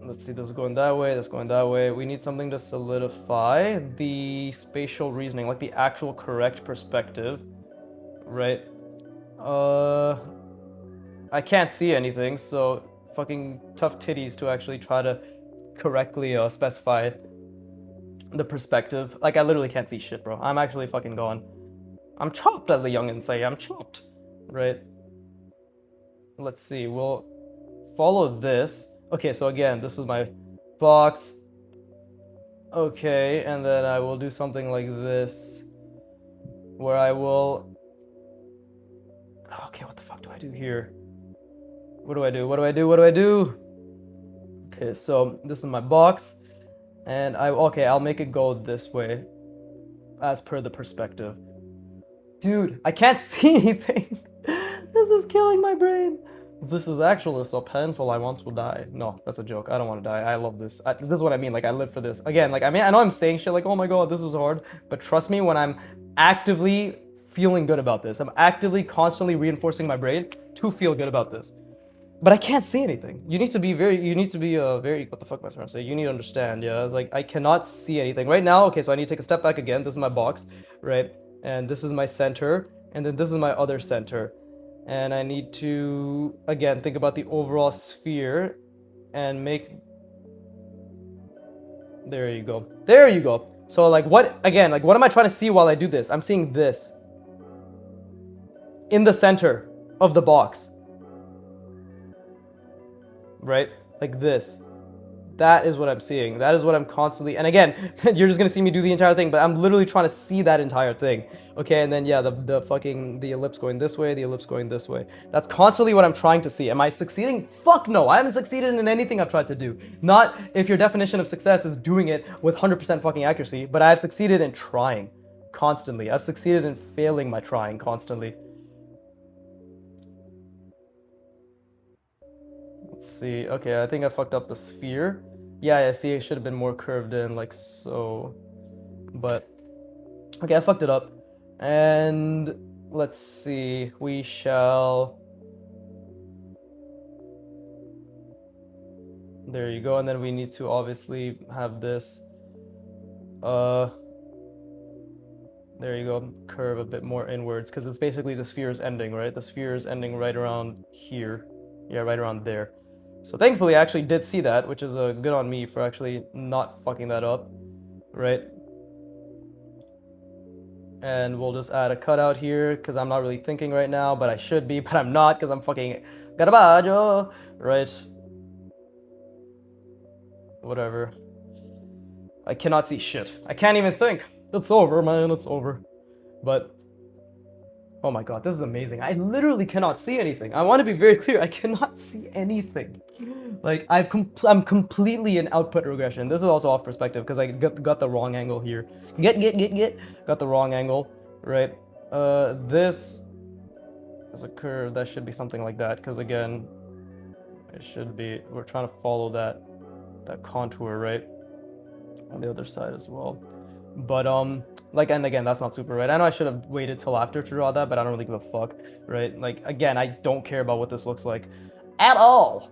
let's see, this is going that way, this is going that way. We need something to solidify the spatial reasoning, like the actual correct perspective, right? I can't see anything, so fucking tough titties to actually try to correctly specify the perspective. Like, I literally can't see shit, bro. I'm actually fucking gone. I'm chopped, as the youngins say. I'm chopped, right? Let's see, we'll follow this. Okay, so again, this is my box. Okay, and then I will do something like this, where I will... Okay, what the fuck do I do here? What do I do? What do I do? What do I do? Okay, so this is my box, and I'll make it go this way, as per the perspective. Dude, I can't see anything. This is killing my brain. This is actually so painful, I want to die. No, that's a joke. I don't want to die. I love this. This is what I mean. Like, I live for this. Again, like, I mean, I know I'm saying shit like, oh my god, this is hard. But trust me, when I'm actively feeling good about this, I'm actively constantly reinforcing my brain to feel good about this. But I can't see anything. You need to be very, what the fuck am I trying to say? You need to understand, yeah? It's like, I cannot see anything. Right now, okay, so I need to take a step back again. This is my box, right? And this is my center, and then this is my other center. And I need to, again, think about the overall sphere and make... There you go. There you go. So, like, what am I trying to see while I do this? I'm seeing this in the center of the box. Right? Like this. That is what I'm seeing. That is what I'm constantly... And again, you're just going to see me do the entire thing, but I'm literally trying to see that entire thing. Okay, and then, yeah, the ellipse going this way, the ellipse going this way. That's constantly what I'm trying to see. Am I succeeding? Fuck no. I haven't succeeded in anything I've tried to do. Not if your definition of success is doing it with 100% fucking accuracy, but I've succeeded in trying constantly. I've succeeded in failing my trying constantly. Let's see. Okay, I think I fucked up the sphere. Yeah, I see it should have been more curved in, like so. But Okay, I fucked it up. And let's see. We shall. There you go. And then we need to obviously have this. There you go. Curve a bit more inwards because it's basically the sphere is ending, right? The sphere is ending right around here. Yeah, right around there. So thankfully, I actually did see that, which is good on me for actually not fucking that up, right? And we'll just add a cutout here because I'm not really thinking right now, but I should be, but I'm not because I'm fucking Garabaggio, right? Whatever. I cannot see shit. I can't even think. It's over, man. It's over. But oh my god, this is amazing. I literally cannot see anything. I want to be very clear. I cannot see anything. Like I'm completely in output regression. This is also off perspective because I got the wrong angle here. Got the wrong angle, right? This is a curve that should be something like that because again, it should be. We're trying to follow that contour, right? On the other side as well. But like, and again, that's not super right. I know I should have waited till after to draw that, but I don't really give a fuck, right? Like, again, I don't care about what this looks like at all.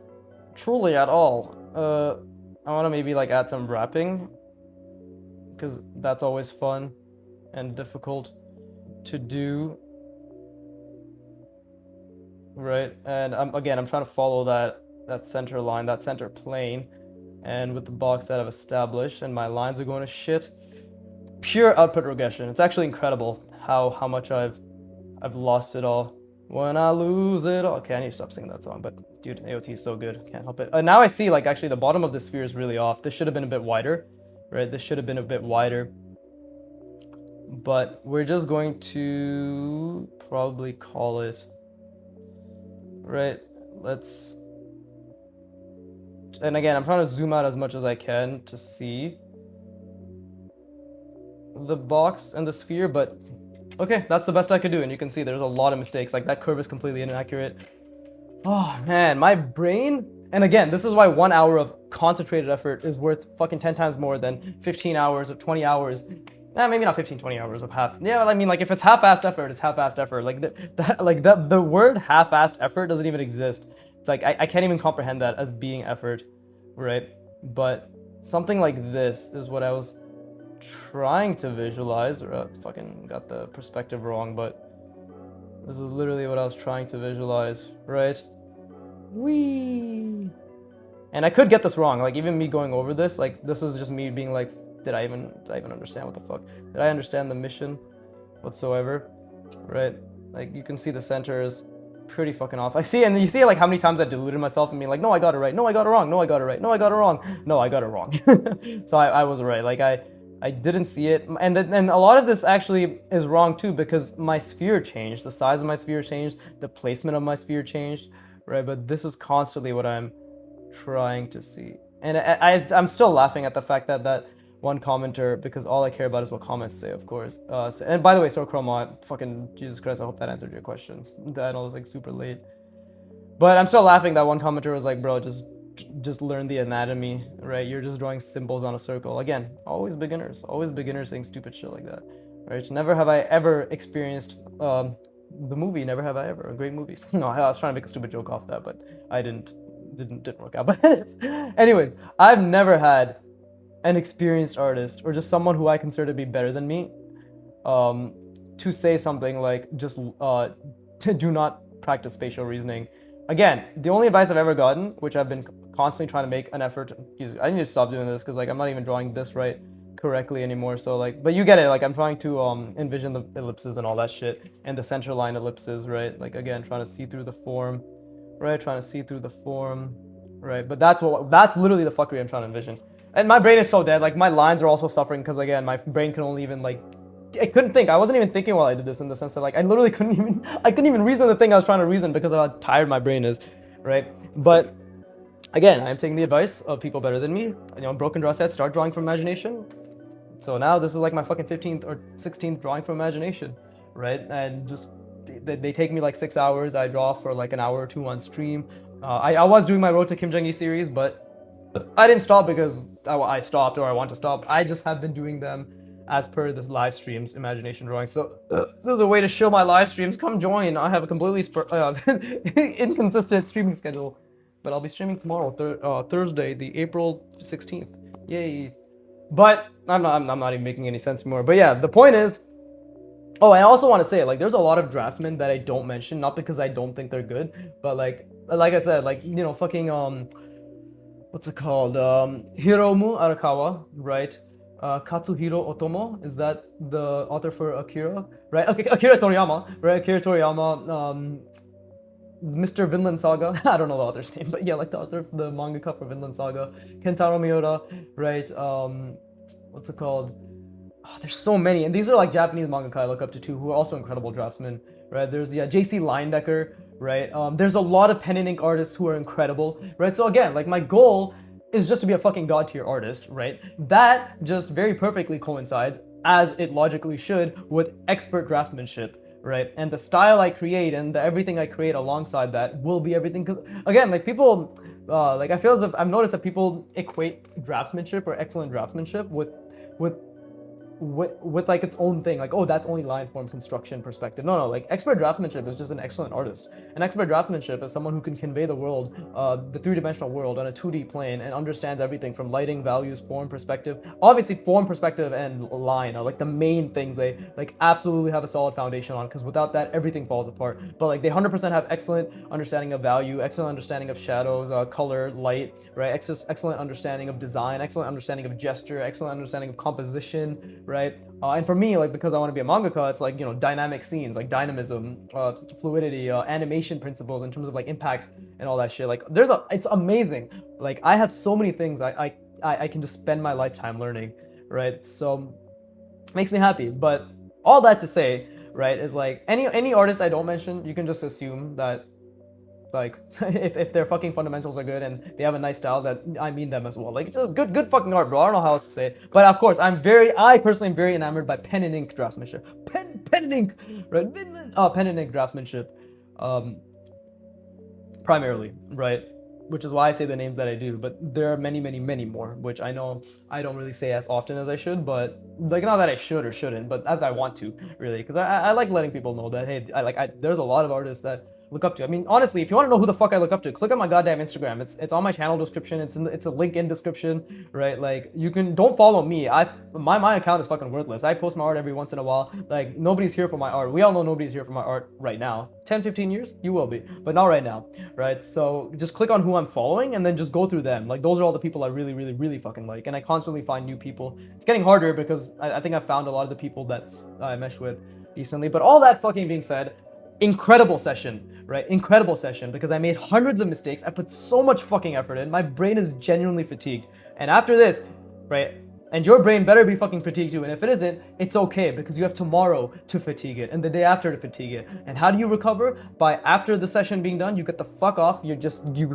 Truly at all. I want to maybe like add some wrapping because that's always fun and difficult to do, right? And I'm trying to follow that center line, that center plane, and with the box that I've established, and my lines are going to shit. Pure output regression. It's actually incredible how much I've lost it all. When I lose it all. Okay, I need to stop singing that song, but dude, AOT is so good. Can't help it. Now I see, like, actually the bottom of the sphere is really off. This should have been a bit wider, right? This should have been a bit wider. But we're just going to probably call it, right? Let's, and again, I'm trying to zoom out as much as I can to see the box and the sphere, but okay, that's the best I could do. And you can see there's a lot of mistakes. Like, that curve is completely inaccurate. Oh man, my brain. And again, this is why 1 hour of concentrated effort is worth fucking 10 times more than 15 hours or 20 hours. Maybe not 15, 20 hours of half. Yeah, I mean, like, if it's half-assed effort, it's half-assed effort. Like, the word half-assed effort doesn't even exist. It's like, I can't even comprehend that as being effort, right? But something like this is what I was trying to visualize, or fucking got the perspective wrong, but this is literally what I was trying to visualize, right? Whee! And I could get this wrong, like, even me going over this, like, this is just me being like, did I even understand what the fuck? Did I understand the mission whatsoever, right? Like, you can see the center is pretty fucking off. I see, and you see, like, how many times I deluded myself and being like, no, I got it right, no, I got it wrong, no, I got it right, no, I got it wrong, no, I got it wrong. So I was right, like, I didn't see it, and a lot of this actually is wrong too because my sphere changed, the size of my sphere changed, the placement of my sphere changed, right? But this is constantly what I'm trying to see, and I'm still laughing at the fact that one commenter, because all I care about is what comments say, of course. And by the way, Sir Chroma, fucking Jesus Christ, I hope that answered your question. I know it's like super late, but I'm still laughing that one commenter was like, bro, just learn the anatomy, right? You're just drawing symbols on a circle. Again, always beginners saying stupid shit like that, right? Never have I ever experienced the movie Never Have I Ever, a great movie. No, I was trying to make a stupid joke off that, but I didn't work out. But anyways, I've never had an experienced artist or just someone who I consider to be better than me to say something like, just do not practice spatial reasoning. Again, the only advice I've ever gotten, which I've been constantly trying to make an effort to use, I need to stop doing this because, like, I'm not even drawing this right correctly anymore. So, like, but you get it. Like, I'm trying to envision the ellipses and all that shit and the center line ellipses, right? Like, again, trying to see through the form, right? Trying to see through the form, right? But that's literally the fuckery I'm trying to envision. And my brain is so dead. Like, my lines are also suffering because, again, my brain can only even, like, I couldn't think. I wasn't even thinking while I did this, in the sense that, like, I literally couldn't even reason the thing I was trying to reason because of how tired my brain is, right? But again, I'm taking the advice of people better than me. You know, Broken Draw said, start drawing from imagination. So now this is like my fucking 15th or 16th drawing from imagination, right? And just, they take me like 6 hours. I draw for like an hour or two on stream. I was doing my Road to Kim Jong-il series, but I didn't stop because I stopped or I want to stop. I just have been doing them as per the live streams, imagination drawing. So there's a way to show my live streams. Come join. I have a completely inconsistent streaming schedule, but I'll be streaming tomorrow, Thursday, the April 16th. Yay! But I'm not even making any sense anymore. But yeah, the point is. Oh, I also want to say, like, there's a lot of draftsmen that I don't mention, not because I don't think they're good, but like I said, like, you know, fucking what's it called? Hiromu Arakawa, right? Katsuhiro Otomo, is that the author for Akira? Right? Okay, Akira Toriyama, right? Akira Toriyama, Mr. Vinland Saga. I don't know the author's name, but yeah, like the author of the mangaka for Vinland Saga. Kentaro Miura, right? What's it called? Oh, there's so many, and these are like Japanese mangaka I look up to too, who are also incredible draftsmen, right? There's J.C. Leindecker, right? There's a lot of pen and ink artists who are incredible, right? So again, like my goal is just to be a fucking god tier artist, right? That just very perfectly coincides, as it logically should, with expert draftsmanship, right? And the style I create and everything I create alongside that will be everything. Because again, like people, like I feel as if I've noticed that people equate draftsmanship or excellent draftsmanship with like its own thing, like, oh, that's only line form construction perspective. No, like expert draftsmanship is just an excellent artist. An expert draftsmanship is someone who can convey the world, the three-dimensional world on a 2D plane and understands everything from lighting, values, form, perspective. Obviously form, perspective, and line are like the main things they like absolutely have a solid foundation on, because without that everything falls apart. But like they 100% have excellent understanding of value, excellent understanding of shadows, color, light, right? Excellent understanding of design, excellent understanding of gesture, excellent understanding of composition, right? And for me, like, because I want to be a mangaka, it's like, you know, dynamic scenes, like dynamism, fluidity, animation principles in terms of like impact and all that shit. Like it's amazing. Like I have so many things I can just spend my lifetime learning, right? So it makes me happy. But all that to say, right, is like any artist I don't mention, you can just assume that like if their fucking fundamentals are good and they have a nice style, that I mean them as well. Like just good fucking art, bro. I don't know how else to say it. But of course, I personally am very enamored by pen and ink draftsmanship. Pen and ink, right? Pen and ink draftsmanship, primarily, right? Which is why I say the names that I do. But there are many more, which I know I don't really say as often as I should. But like, not that I should or shouldn't, but as I want to, really, because I like letting people know that, hey, there's a lot of artists that look up to. I mean, honestly, if you want to know who the fuck I look up to, click on my goddamn Instagram. It's on my channel description. It's a link in description, right? Like, you can, don't follow me. My account is fucking worthless. I post my art every once in a while. Like, nobody's here for my art. We all know nobody's here for my art right now. 10-15 years, you will be, but not right now, right? So just click on who I'm following and then just go through them. Like, those are all the people I really fucking like, and I constantly find new people. It's getting harder because I think I've found a lot of the people that I mesh with decently. But all that fucking being said, incredible session, right? Incredible session, because I made hundreds of mistakes. I put so much fucking effort in. My brain is genuinely fatigued. And after this, right, and your brain better be fucking fatigued too. And if it isn't, it's okay, because you have tomorrow to fatigue it and the day after to fatigue it. And how do you recover? By after the session being done, you get the fuck off. You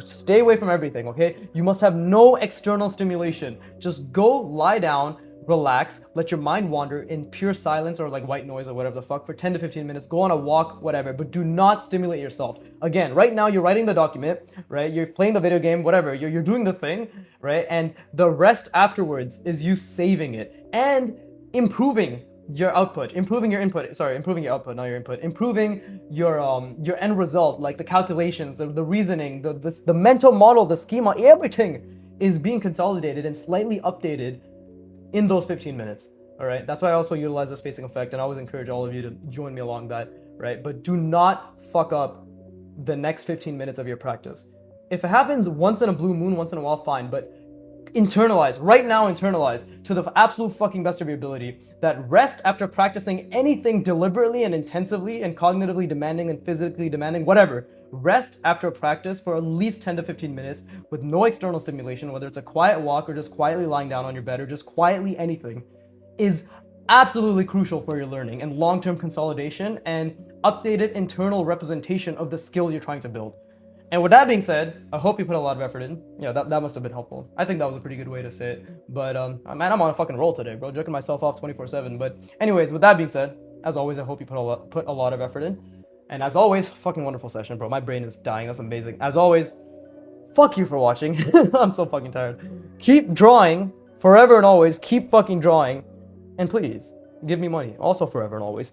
stay away from everything, okay? You must have no external stimulation. Just go lie down, relax, let your mind wander in pure silence or like white noise or whatever the fuck for 10 to 15 minutes. Go on a walk, whatever, but do not stimulate yourself. Again, right now you're writing the document, right? You're playing the video game, whatever. You're doing the thing, right? And the rest afterwards is you saving it and improving your output, improving your output, not your input, improving your end result, like the calculations, the reasoning, the mental model, the schema, everything is being consolidated and slightly updated in those 15 minutes, all right? That's why I also utilize the spacing effect, and I always encourage all of you to join me along that, right? But do not fuck up the next 15 minutes of your practice. If it happens once in a blue moon, once in a while, fine, but internalize, right now internalize to the absolute fucking best of your ability that rest after practicing anything deliberately and intensively and cognitively demanding and physically demanding, whatever, rest after practice for at least 10 to 15 minutes with no external stimulation, whether it's a quiet walk or just quietly lying down on your bed or just quietly anything, is absolutely crucial for your learning and long-term consolidation and updated internal representation of the skill you're trying to build. And with that being said, I hope you put a lot of effort in. Yeah, that must have been helpful. I think that was a pretty good way to say it. But man, I'm on a fucking roll today, bro. Jerking myself off 24/7. But anyways, with that being said, as always, I hope you put a lot of effort in. And as always, fucking wonderful session, bro. My brain is dying. That's amazing. As always, fuck you for watching. I'm so fucking tired. Keep drawing forever and always. Keep fucking drawing. And please, give me money. Also forever and always.